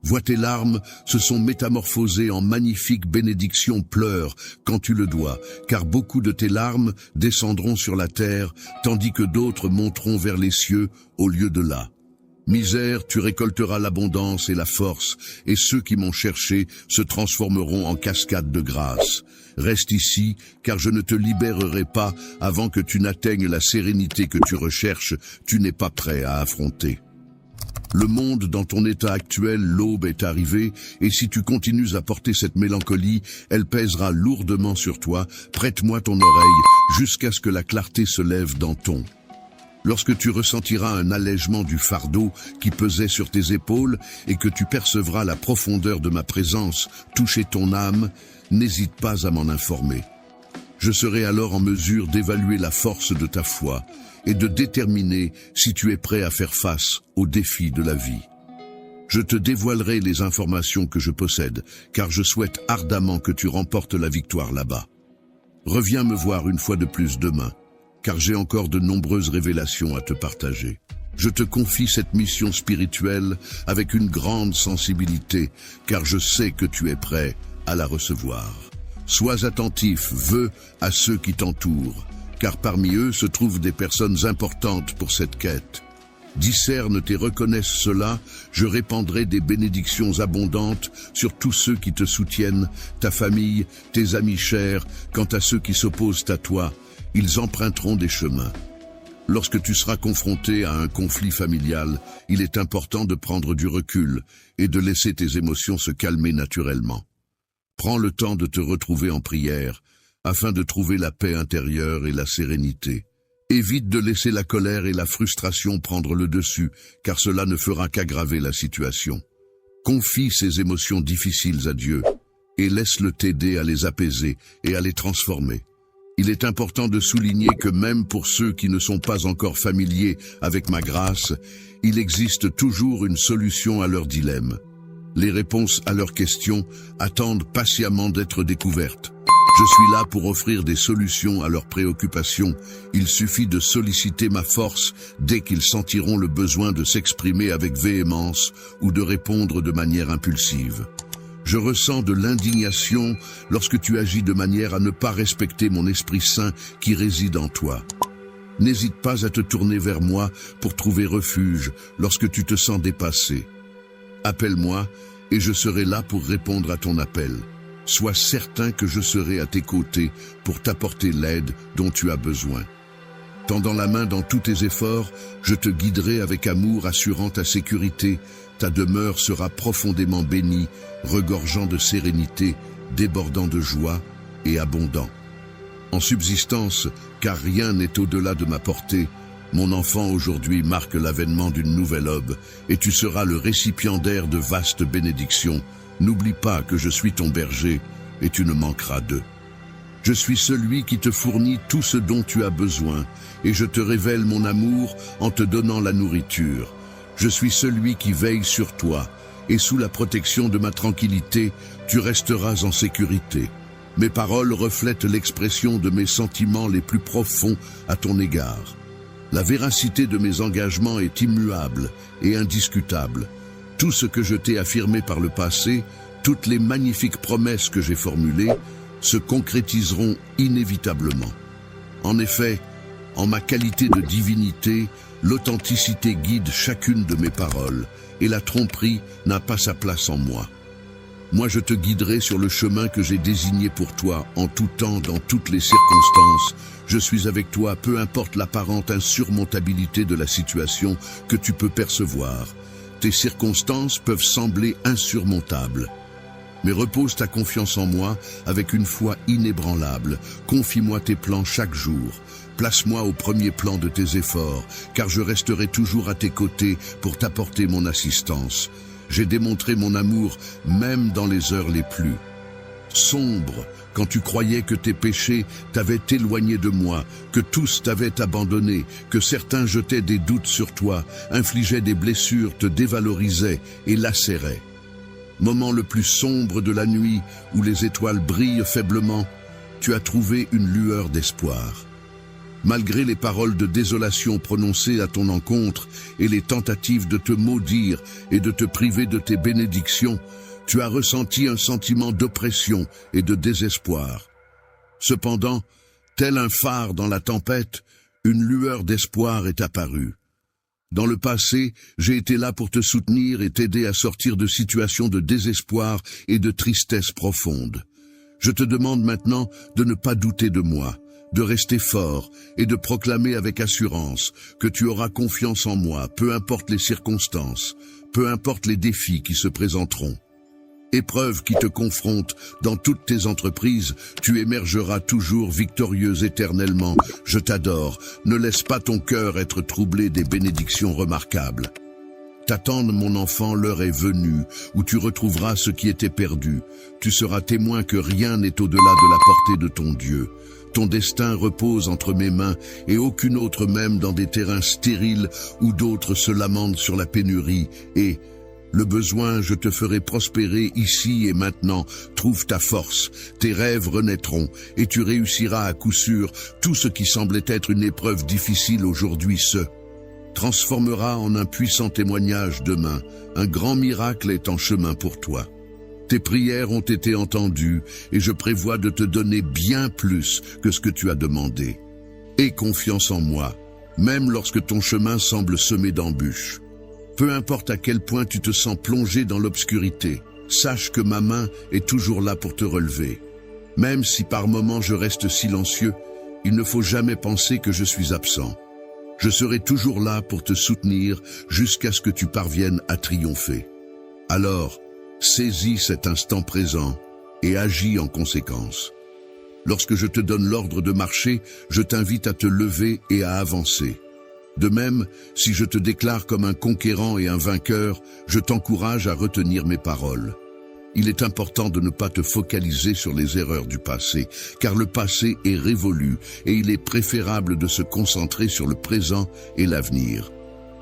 Vois tes larmes se sont métamorphosées en magnifiques bénédictions, pleure quand tu le dois, car beaucoup de tes larmes descendront sur la terre, tandis que d'autres monteront vers les cieux au lieu de là. Misère, tu récolteras l'abondance et la force, et ceux qui m'ont cherché se transformeront en cascades de grâce. Reste ici, car je ne te libérerai pas avant que tu n'atteignes la sérénité que tu recherches, tu n'es pas prêt à affronter. Le monde dans ton état actuel, l'aube est arrivée, et si tu continues à porter cette mélancolie, elle pèsera lourdement sur toi. Prête-moi ton oreille jusqu'à ce que la clarté se lève dans ton. Lorsque tu ressentiras un allègement du fardeau qui pesait sur tes épaules et que tu percevras la profondeur de ma présence toucher ton âme, n'hésite pas à m'en informer. Je serai alors en mesure d'évaluer la force de ta foi et de déterminer si tu es prêt à faire face aux défis de la vie. Je te dévoilerai les informations que je possède, car je souhaite ardemment que tu remportes la victoire là-bas. Reviens me voir une fois de plus demain, car j'ai encore de nombreuses révélations à te partager. Je te confie cette mission spirituelle avec une grande sensibilité, car je sais que tu es prêt à la recevoir. Sois attentif, à ceux qui t'entourent, car parmi eux se trouvent des personnes importantes pour cette quête. Discerne et reconnaisse cela, je répandrai des bénédictions abondantes sur tous ceux qui te soutiennent, ta famille, tes amis chers. Quant à ceux qui s'opposent à toi, ils emprunteront des chemins. Lorsque tu seras confronté à un conflit familial, il est important de prendre du recul et de laisser tes émotions se calmer naturellement. Prends le temps de te retrouver en prière, afin de trouver la paix intérieure et la sérénité. Évite de laisser la colère et la frustration prendre le dessus, car cela ne fera qu'aggraver la situation. Confie ces émotions difficiles à Dieu, et laisse-le t'aider à les apaiser et à les transformer. Il est important de souligner que même pour ceux qui ne sont pas encore familiers avec ma grâce, il existe toujours une solution à leurs dilemmes. Les réponses à leurs questions attendent patiemment d'être découvertes. Je suis là pour offrir des solutions à leurs préoccupations. Il suffit de solliciter ma force dès qu'ils sentiront le besoin de s'exprimer avec véhémence ou de répondre de manière impulsive. Je ressens de l'indignation lorsque tu agis de manière à ne pas respecter mon Esprit Saint qui réside en toi. N'hésite pas à te tourner vers moi pour trouver refuge lorsque tu te sens dépassé. Appelle-moi et je serai là pour répondre à ton appel. Sois certain que je serai à tes côtés pour t'apporter l'aide dont tu as besoin. Tendant la main dans tous tes efforts, je te guiderai avec amour, assurant ta sécurité. Ta demeure sera profondément bénie, regorgeant de sérénité, débordant de joie et abondant. En subsistance, car rien n'est au-delà de ma portée, mon enfant aujourd'hui marque l'avènement d'une nouvelle aube, et tu seras le récipiendaire de vastes bénédictions. N'oublie pas que je suis ton berger, et tu ne manqueras d'eux. Je suis celui qui te fournit tout ce dont tu as besoin, et je te révèle mon amour en te donnant la nourriture. Je suis celui qui veille sur toi, et sous la protection de ma tranquillité, tu resteras en sécurité. Mes paroles reflètent l'expression de mes sentiments les plus profonds à ton égard. La véracité de mes engagements est immuable et indiscutable. Tout ce que je t'ai affirmé par le passé, toutes les magnifiques promesses que j'ai formulées, se concrétiseront inévitablement. En effet, en ma qualité de divinité, l'authenticité guide chacune de mes paroles, et la tromperie n'a pas sa place en moi. Moi, je te guiderai sur le chemin que j'ai désigné pour toi, en tout temps, dans toutes les circonstances. Je suis avec toi, peu importe l'apparente insurmontabilité de la situation que tu peux percevoir. Tes circonstances peuvent sembler insurmontables. Mais repose ta confiance en moi avec une foi inébranlable. Confie-moi tes plans chaque jour. Place-moi au premier plan de tes efforts, car je resterai toujours à tes côtés pour t'apporter mon assistance. J'ai démontré mon amour même dans les heures les plus sombres, quand tu croyais que tes péchés t'avaient éloigné de moi, que tous t'avaient abandonné, que certains jetaient des doutes sur toi, infligeaient des blessures, te dévalorisaient et lacéraient. Moment le plus sombre de la nuit, où les étoiles brillent faiblement, tu as trouvé une lueur d'espoir. Malgré les paroles de désolation prononcées à ton encontre et les tentatives de te maudire et de te priver de tes bénédictions, tu as ressenti un sentiment d'oppression et de désespoir. Cependant, tel un phare dans la tempête, une lueur d'espoir est apparue. Dans le passé, j'ai été là pour te soutenir et t'aider à sortir de situations de désespoir et de tristesse profonde. Je te demande maintenant de ne pas douter de moi, de rester fort et de proclamer avec assurance que tu auras confiance en moi, peu importe les circonstances, peu importe les défis qui se présenteront. Épreuve qui te confronte dans toutes tes entreprises, tu émergeras toujours victorieux éternellement. Je t'adore, ne laisse pas ton cœur être troublé des bénédictions remarquables. T'attends, mon enfant, l'heure est venue, où tu retrouveras ce qui était perdu. Tu seras témoin que rien n'est au-delà de la portée de ton Dieu. Ton destin repose entre mes mains, et aucune autre même dans des terrains stériles où d'autres se lamentent sur la pénurie. Et le besoin, je te ferai prospérer ici et maintenant. Trouve ta force, tes rêves renaîtront, et tu réussiras à coup sûr. Tout ce qui semblait être une épreuve difficile aujourd'hui se transformera en un puissant témoignage demain. Un grand miracle est en chemin pour toi. Tes prières ont été entendues, et je prévois de te donner bien plus que ce que tu as demandé. Aie confiance en moi, même lorsque ton chemin semble semé d'embûches. Peu importe à quel point tu te sens plongé dans l'obscurité, sache que ma main est toujours là pour te relever. Même si par moments je reste silencieux, il ne faut jamais penser que je suis absent. Je serai toujours là pour te soutenir jusqu'à ce que tu parviennes à triompher. Alors, saisis cet instant présent et agis en conséquence. Lorsque je te donne l'ordre de marcher, je t'invite à te lever et à avancer. De même, si je te déclare comme un conquérant et un vainqueur, je t'encourage à retenir mes paroles. Il est important de ne pas te focaliser sur les erreurs du passé, car le passé est révolu et il est préférable de se concentrer sur le présent et l'avenir.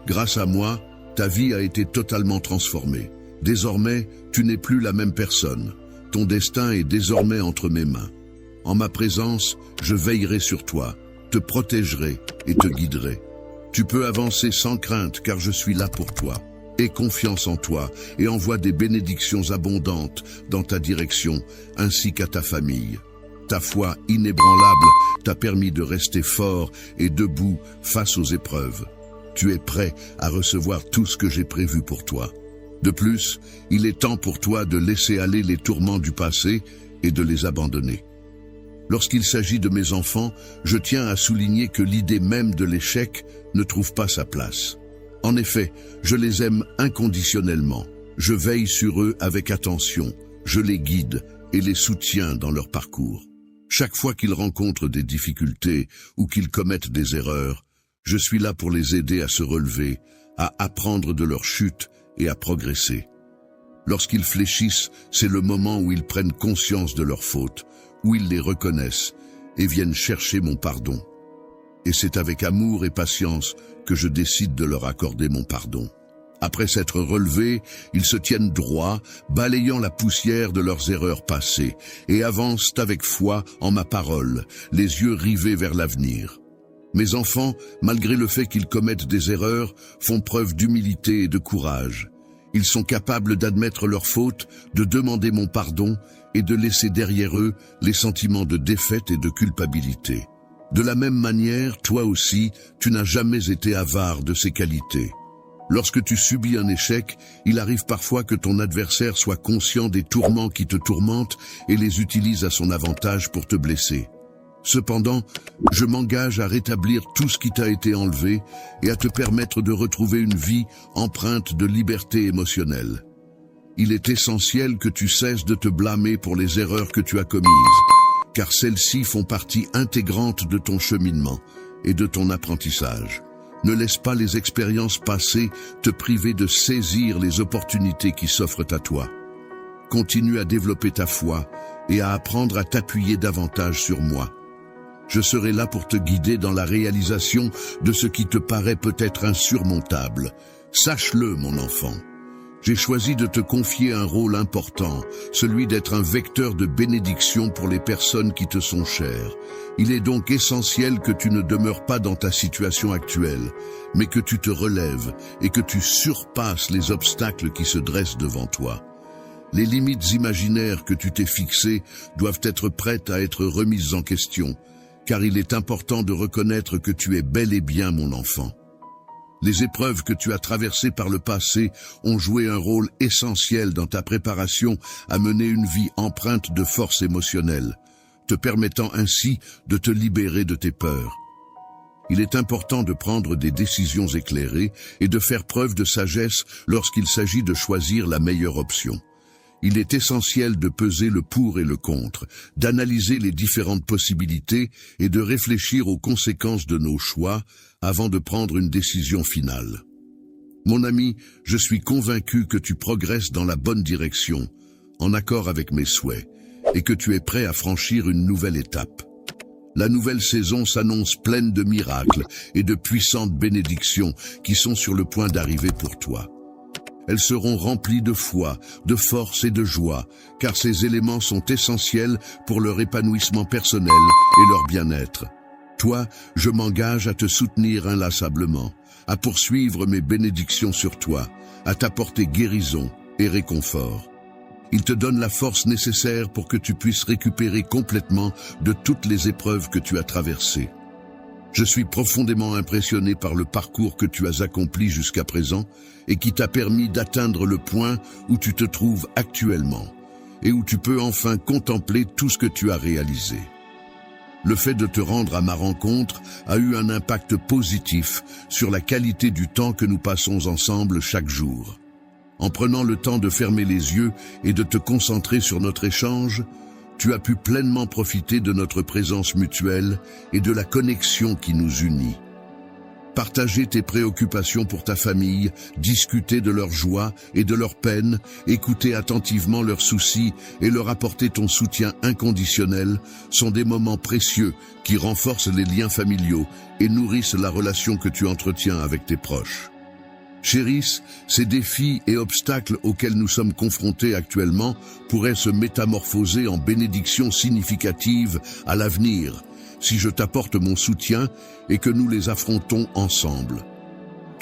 Grâce à moi, ta vie a été totalement transformée. Désormais, tu n'es plus la même personne. Ton destin est désormais entre mes mains. En ma présence, je veillerai sur toi, te protégerai et te guiderai. Tu peux avancer sans crainte car je suis là pour toi. Aie confiance en toi et envoie des bénédictions abondantes dans ta direction ainsi qu'à ta famille. Ta foi inébranlable t'a permis de rester fort et debout face aux épreuves. Tu es prêt à recevoir tout ce que j'ai prévu pour toi. De plus, il est temps pour toi de laisser aller les tourments du passé et de les abandonner. Lorsqu'il s'agit de mes enfants, je tiens à souligner que l'idée même de l'échec ne trouve pas sa place. En effet, je les aime inconditionnellement. Je veille sur eux avec attention, je les guide et les soutiens dans leur parcours. Chaque fois qu'ils rencontrent des difficultés ou qu'ils commettent des erreurs, je suis là pour les aider à se relever, à apprendre de leur chute et à progresser. Lorsqu'ils fléchissent, c'est le moment où ils prennent conscience de leurs fautes, où ils les reconnaissent et viennent chercher mon pardon. Et c'est avec amour et patience que je décide de leur accorder mon pardon. Après s'être relevés, ils se tiennent droit, balayant la poussière de leurs erreurs passées, et avancent avec foi en ma parole, les yeux rivés vers l'avenir. Mes enfants, malgré le fait qu'ils commettent des erreurs, font preuve d'humilité et de courage. Ils sont capables d'admettre leurs fautes, de demander mon pardon et de laisser derrière eux les sentiments de défaite et de culpabilité. De la même manière, toi aussi, tu n'as jamais été avare de ces qualités. Lorsque tu subis un échec, il arrive parfois que ton adversaire soit conscient des tourments qui te tourmentent et les utilise à son avantage pour te blesser. Cependant, je m'engage à rétablir tout ce qui t'a été enlevé et à te permettre de retrouver une vie empreinte de liberté émotionnelle. Il est essentiel que tu cesses de te blâmer pour les erreurs que tu as commises, car celles-ci font partie intégrante de ton cheminement et de ton apprentissage. Ne laisse pas les expériences passées te priver de saisir les opportunités qui s'offrent à toi. Continue à développer ta foi et à apprendre à t'appuyer davantage sur moi. Je serai là pour te guider dans la réalisation de ce qui te paraît peut-être insurmontable. Sache-le, mon enfant. J'ai choisi de te confier un rôle important, celui d'être un vecteur de bénédiction pour les personnes qui te sont chères. Il est donc essentiel que tu ne demeures pas dans ta situation actuelle, mais que tu te relèves et que tu surpasses les obstacles qui se dressent devant toi. Les limites imaginaires que tu t'es fixées doivent être prêtes à être remises en question, car il est important de reconnaître que tu es bel et bien mon enfant. Les épreuves que tu as traversées par le passé ont joué un rôle essentiel dans ta préparation à mener une vie empreinte de force émotionnelle, te permettant ainsi de te libérer de tes peurs. Il est important de prendre des décisions éclairées et de faire preuve de sagesse lorsqu'il s'agit de choisir la meilleure option. Il est essentiel de peser le pour et le contre, d'analyser les différentes possibilités et de réfléchir aux conséquences de nos choix avant de prendre une décision finale. Mon ami, je suis convaincu que tu progresses dans la bonne direction, en accord avec mes souhaits, et que tu es prêt à franchir une nouvelle étape. La nouvelle saison s'annonce pleine de miracles et de puissantes bénédictions qui sont sur le point d'arriver pour toi. Elles seront remplies de foi, de force et de joie, car ces éléments sont essentiels pour leur épanouissement personnel et leur bien-être. Toi, je m'engage à te soutenir inlassablement, à poursuivre mes bénédictions sur toi, à t'apporter guérison et réconfort. Il te donne la force nécessaire pour que tu puisses récupérer complètement de toutes les épreuves que tu as traversées. Je suis profondément impressionné par le parcours que tu as accompli jusqu'à présent et qui t'a permis d'atteindre le point où tu te trouves actuellement et où tu peux enfin contempler tout ce que tu as réalisé. Le fait de te rendre à ma rencontre a eu un impact positif sur la qualité du temps que nous passons ensemble chaque jour. En prenant le temps de fermer les yeux et de te concentrer sur notre échange, tu as pu pleinement profiter de notre présence mutuelle et de la connexion qui nous unit. Partager tes préoccupations pour ta famille, discuter de leurs joies et de leurs peines, écouter attentivement leurs soucis et leur apporter ton soutien inconditionnel sont des moments précieux qui renforcent les liens familiaux et nourrissent la relation que tu entretiens avec tes proches. Chérisse, ces défis et obstacles auxquels nous sommes confrontés actuellement pourraient se métamorphoser en bénédictions significatives à l'avenir, si je t'apporte mon soutien et que nous les affrontons ensemble.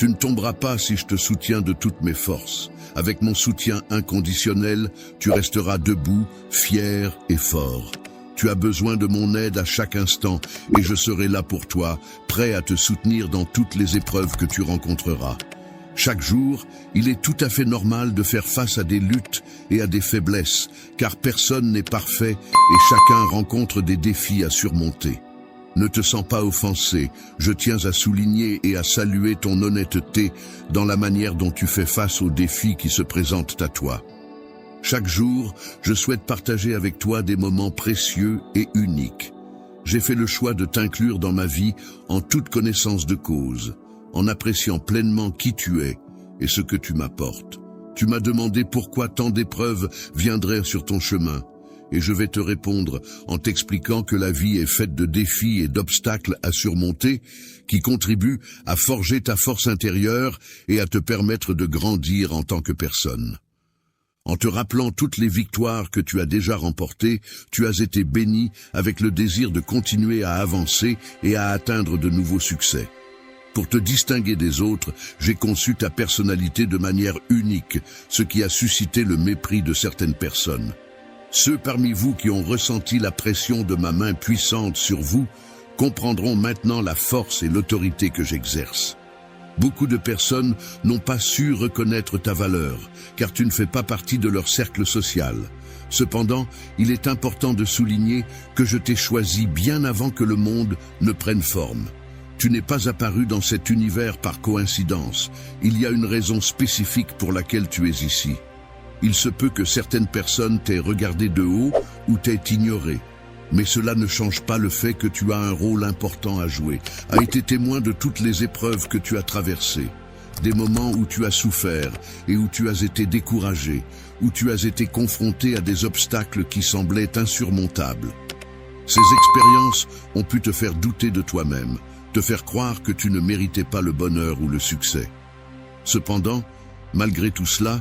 Tu ne tomberas pas si je te soutiens de toutes mes forces. Avec mon soutien inconditionnel, tu resteras debout, fier et fort. Tu as besoin de mon aide à chaque instant et je serai là pour toi, prêt à te soutenir dans toutes les épreuves que tu rencontreras. Chaque jour, il est tout à fait normal de faire face à des luttes et à des faiblesses, car personne n'est parfait et chacun rencontre des défis à surmonter. Ne te sens pas offensé, je tiens à souligner et à saluer ton honnêteté dans la manière dont tu fais face aux défis qui se présentent à toi. Chaque jour, je souhaite partager avec toi des moments précieux et uniques. J'ai fait le choix de t'inclure dans ma vie en toute connaissance de cause, en appréciant pleinement qui tu es et ce que tu m'apportes. Tu m'as demandé pourquoi tant d'épreuves viendraient sur ton chemin, et je vais te répondre en t'expliquant que la vie est faite de défis et d'obstacles à surmonter qui contribuent à forger ta force intérieure et à te permettre de grandir en tant que personne. En te rappelant toutes les victoires que tu as déjà remportées, tu as été béni avec le désir de continuer à avancer et à atteindre de nouveaux succès. Pour te distinguer des autres, j'ai conçu ta personnalité de manière unique, ce qui a suscité le mépris de certaines personnes. Ceux parmi vous qui ont ressenti la pression de ma main puissante sur vous comprendront maintenant la force et l'autorité que j'exerce. Beaucoup de personnes n'ont pas su reconnaître ta valeur, car tu ne fais pas partie de leur cercle social. Cependant, il est important de souligner que je t'ai choisi bien avant que le monde ne prenne forme. Tu n'es pas apparu dans cet univers par coïncidence. Il y a une raison spécifique pour laquelle tu es ici. Il se peut que certaines personnes t'aient regardé de haut ou t'aient ignoré. Mais cela ne change pas le fait que tu as un rôle important à jouer, a été témoin de toutes les épreuves que tu as traversées, des moments où tu as souffert et où tu as été découragé, où tu as été confronté à des obstacles qui semblaient insurmontables. Ces expériences ont pu te faire douter de toi-même, te faire croire que tu ne méritais pas le bonheur ou le succès. Cependant, malgré tout cela,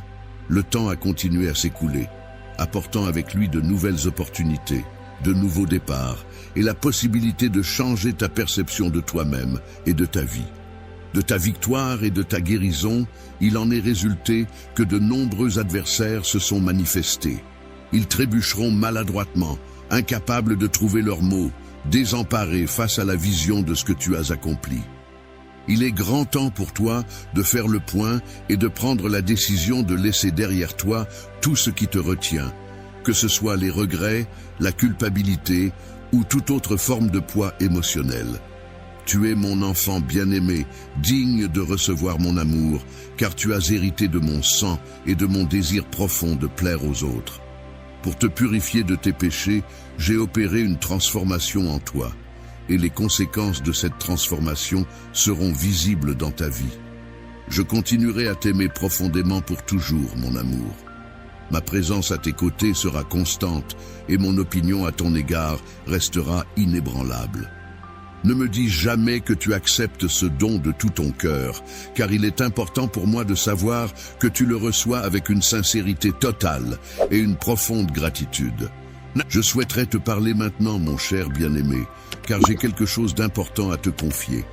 le temps a continué à s'écouler, apportant avec lui de nouvelles opportunités, de nouveaux départs et la possibilité de changer ta perception de toi-même et de ta vie. De ta victoire et de ta guérison, il en est résulté que de nombreux adversaires se sont manifestés. Ils trébucheront maladroitement, incapables de trouver leurs mots, désemparés face à la vision de ce que tu as accompli. Il est grand temps pour toi de faire le point et de prendre la décision de laisser derrière toi tout ce qui te retient, que ce soit les regrets, la culpabilité ou toute autre forme de poids émotionnel. Tu es mon enfant bien-aimé, digne de recevoir mon amour, car tu as hérité de mon sang et de mon désir profond de plaire aux autres. Pour te purifier de tes péchés, j'ai opéré une transformation en toi, et les conséquences de cette transformation seront visibles dans ta vie. Je continuerai à t'aimer profondément pour toujours, mon amour. Ma présence à tes côtés sera constante et mon opinion à ton égard restera inébranlable. Ne me dis jamais que tu acceptes ce don de tout ton cœur, car il est important pour moi de savoir que tu le reçois avec une sincérité totale et une profonde gratitude. Je souhaiterais te parler maintenant, mon cher bien-aimé, car j'ai quelque chose d'important à te confier.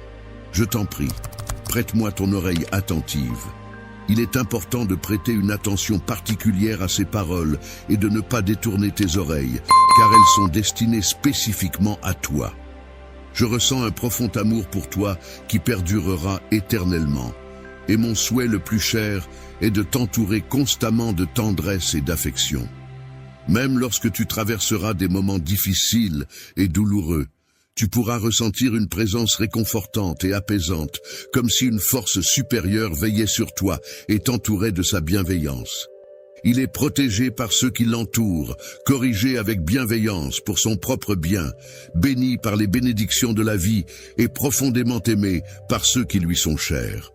Je t'en prie, prête-moi ton oreille attentive. Il est important de prêter une attention particulière à ces paroles et de ne pas détourner tes oreilles, car elles sont destinées spécifiquement à toi. Je ressens un profond amour pour toi qui perdurera éternellement, et mon souhait le plus cher est de t'entourer constamment de tendresse et d'affection. Même lorsque tu traverseras des moments difficiles et douloureux, tu pourras ressentir une présence réconfortante et apaisante, comme si une force supérieure veillait sur toi et t'entourait de sa bienveillance. Il est protégé par ceux qui l'entourent, corrigé avec bienveillance pour son propre bien, béni par les bénédictions de la vie et profondément aimé par ceux qui lui sont chers.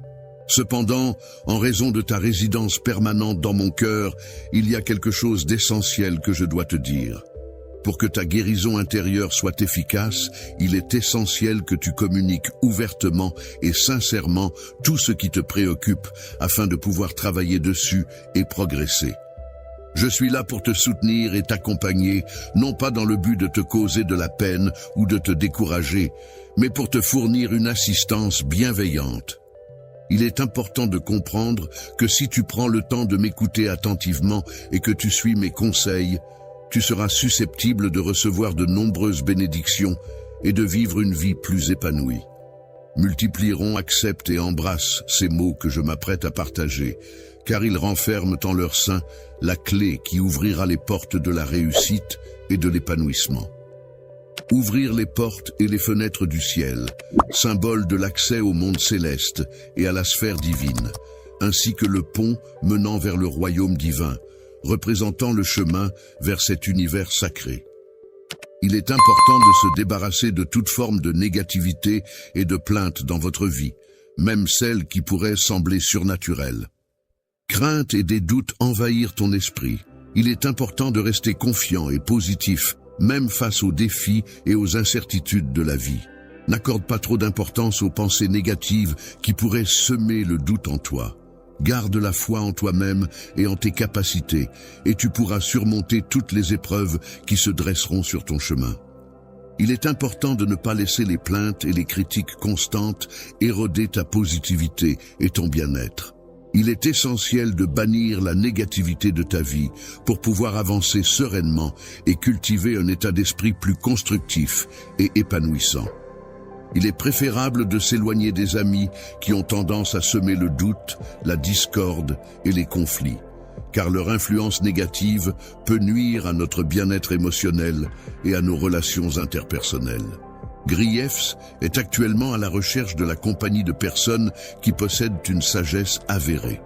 Cependant, en raison de ta résidence permanente dans mon cœur, il y a quelque chose d'essentiel que je dois te dire. Pour que ta guérison intérieure soit efficace, il est essentiel que tu communiques ouvertement et sincèrement tout ce qui te préoccupe afin de pouvoir travailler dessus et progresser. Je suis là pour te soutenir et t'accompagner, non pas dans le but de te causer de la peine ou de te décourager, mais pour te fournir une assistance bienveillante. Il est important de comprendre que si tu prends le temps de m'écouter attentivement et que tu suis mes conseils, tu seras susceptible de recevoir de nombreuses bénédictions et de vivre une vie plus épanouie. Multiplieront, accepte et embrasse ces mots que je m'apprête à partager, car ils renferment en leur sein la clé qui ouvrira les portes de la réussite et de l'épanouissement. Ouvrir les portes et les fenêtres du ciel, symbole de l'accès au monde céleste et à la sphère divine, ainsi que le pont menant vers le royaume divin, représentant le chemin vers cet univers sacré. Il est important de se débarrasser de toute forme de négativité et de plainte dans votre vie, même celles qui pourraient sembler surnaturelles. Crainte et des doutes envahirent ton esprit. Il est important de rester confiant et positif, même face aux défis et aux incertitudes de la vie. N'accorde pas trop d'importance aux pensées négatives qui pourraient semer le doute en toi. Garde la foi en toi-même et en tes capacités, et tu pourras surmonter toutes les épreuves qui se dresseront sur ton chemin. Il est important de ne pas laisser les plaintes et les critiques constantes éroder ta positivité et ton bien-être. Il est essentiel de bannir la négativité de ta vie pour pouvoir avancer sereinement et cultiver un état d'esprit plus constructif et épanouissant. Il est préférable de s'éloigner des amis qui ont tendance à semer le doute, la discorde et les conflits, car leur influence négative peut nuire à notre bien-être émotionnel et à nos relations interpersonnelles. Griefs est actuellement à la recherche de la compagnie de personnes qui possèdent une sagesse avérée.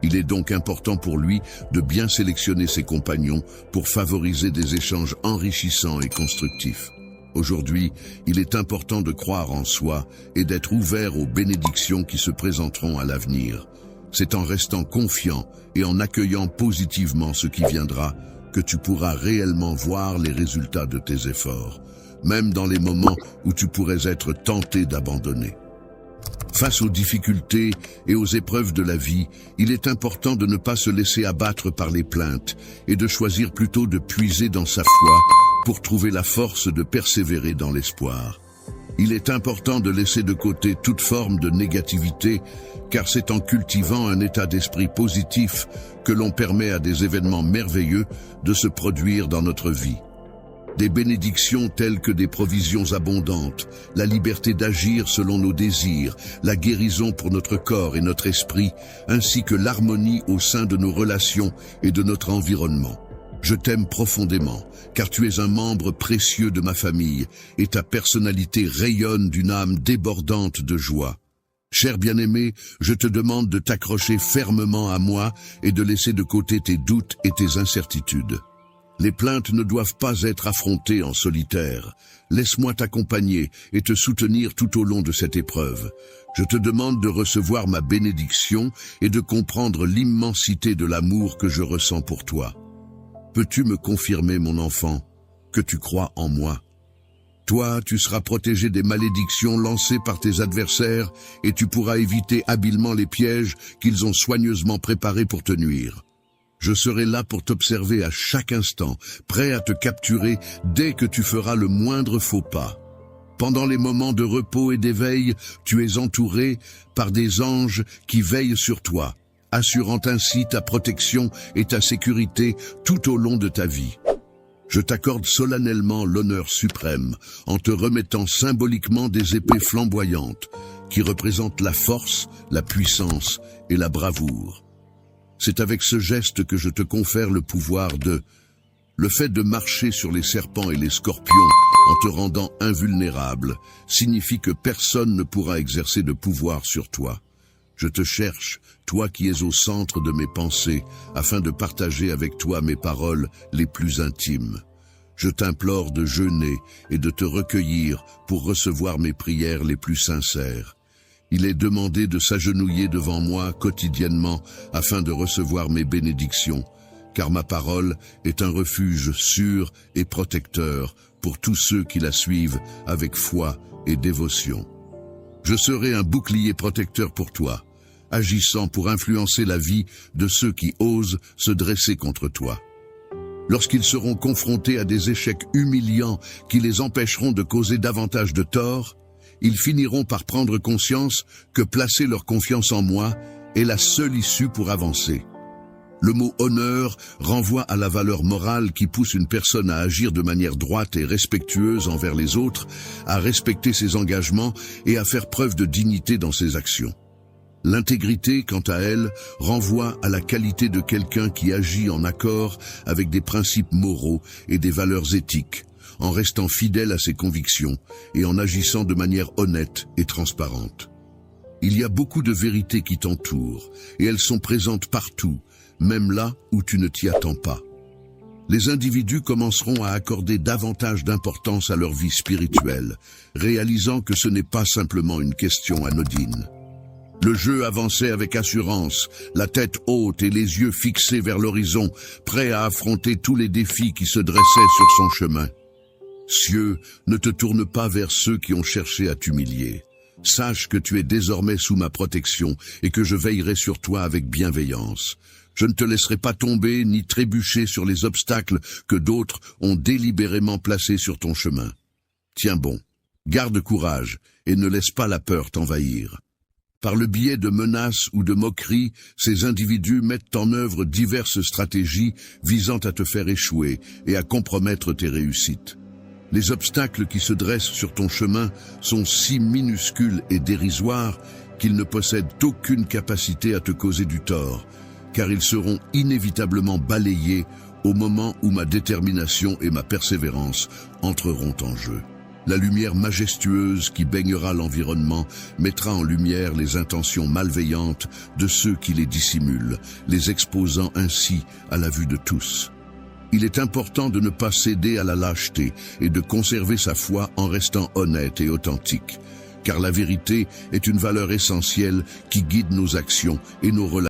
Il est donc important pour lui de bien sélectionner ses compagnons pour favoriser des échanges enrichissants et constructifs. Aujourd'hui, il est important de croire en soi et d'être ouvert aux bénédictions qui se présenteront à l'avenir. C'est en restant confiant et en accueillant positivement ce qui viendra que tu pourras réellement voir les résultats de tes efforts, même dans les moments où tu pourrais être tenté d'abandonner. Face aux difficultés et aux épreuves de la vie, il est important de ne pas se laisser abattre par les plaintes et de choisir plutôt de puiser dans sa foi pour trouver la force de persévérer dans l'espoir. Il est important de laisser de côté toute forme de négativité, car c'est en cultivant un état d'esprit positif que l'on permet à des événements merveilleux de se produire dans notre vie. Des bénédictions telles que des provisions abondantes, la liberté d'agir selon nos désirs, la guérison pour notre corps et notre esprit, ainsi que l'harmonie au sein de nos relations et de notre environnement. Je t'aime profondément, car tu es un membre précieux de ma famille, et ta personnalité rayonne d'une âme débordante de joie. Cher bien-aimé, je te demande de t'accrocher fermement à moi et de laisser de côté tes doutes et tes incertitudes. Les plaintes ne doivent pas être affrontées en solitaire. Laisse-moi t'accompagner et te soutenir tout au long de cette épreuve. Je te demande de recevoir ma bénédiction et de comprendre l'immensité de l'amour que je ressens pour toi. Peux-tu me confirmer, mon enfant, que tu crois en moi? Toi, tu seras protégé des malédictions lancées par tes adversaires et tu pourras éviter habilement les pièges qu'ils ont soigneusement préparés pour te nuire. Je serai là pour t'observer à chaque instant, prêt à te capturer dès que tu feras le moindre faux pas. Pendant les moments de repos et d'éveil, tu es entouré par des anges qui veillent sur toi, assurant ainsi ta protection et ta sécurité tout au long de ta vie. Je t'accorde solennellement l'honneur suprême en te remettant symboliquement des épées flamboyantes qui représentent la force, la puissance et la bravoure. C'est avec ce geste que je te confère le pouvoir de... Le fait de marcher sur les serpents et les scorpions en te rendant invulnérable signifie que personne ne pourra exercer de pouvoir sur toi. Je te cherche, toi qui es au centre de mes pensées, afin de partager avec toi mes paroles les plus intimes. Je t'implore de jeûner et de te recueillir pour recevoir mes prières les plus sincères. Il est demandé de s'agenouiller devant moi quotidiennement afin de recevoir mes bénédictions, car ma parole est un refuge sûr et protecteur pour tous ceux qui la suivent avec foi et dévotion. Je serai un bouclier protecteur pour toi, agissant pour influencer la vie de ceux qui osent se dresser contre toi. Lorsqu'ils seront confrontés à des échecs humiliants qui les empêcheront de causer davantage de tort, ils finiront par prendre conscience que placer leur confiance en moi est la seule issue pour avancer. Le mot honneur renvoie à la valeur morale qui pousse une personne à agir de manière droite et respectueuse envers les autres, à respecter ses engagements et à faire preuve de dignité dans ses actions. L'intégrité, quant à elle, renvoie à la qualité de quelqu'un qui agit en accord avec des principes moraux et des valeurs éthiques, en restant fidèle à ses convictions et en agissant de manière honnête et transparente. Il y a beaucoup de vérités qui t'entourent, et elles sont présentes partout, même là où tu ne t'y attends pas. Les individus commenceront à accorder davantage d'importance à leur vie spirituelle, réalisant que ce n'est pas simplement une question anodine. Le jeu avançait avec assurance, la tête haute et les yeux fixés vers l'horizon, prêt à affronter tous les défis qui se dressaient sur son chemin. Cieux, ne te tourne pas vers ceux qui ont cherché à t'humilier. Sache que tu es désormais sous ma protection et que je veillerai sur toi avec bienveillance. Je ne te laisserai pas tomber ni trébucher sur les obstacles que d'autres ont délibérément placés sur ton chemin. Tiens bon, garde courage et ne laisse pas la peur t'envahir. Par le biais de menaces ou de moqueries, ces individus mettent en œuvre diverses stratégies visant à te faire échouer et à compromettre tes réussites. Les obstacles qui se dressent sur ton chemin sont si minuscules et dérisoires qu'ils ne possèdent aucune capacité à te causer du tort, car ils seront inévitablement balayés au moment où ma détermination et ma persévérance entreront en jeu. La lumière majestueuse qui baignera l'environnement mettra en lumière les intentions malveillantes de ceux qui les dissimulent, les exposant ainsi à la vue de tous. Il est important de ne pas céder à la lâcheté et de conserver sa foi en restant honnête et authentique, car la vérité est une valeur essentielle qui guide nos actions et nos relations.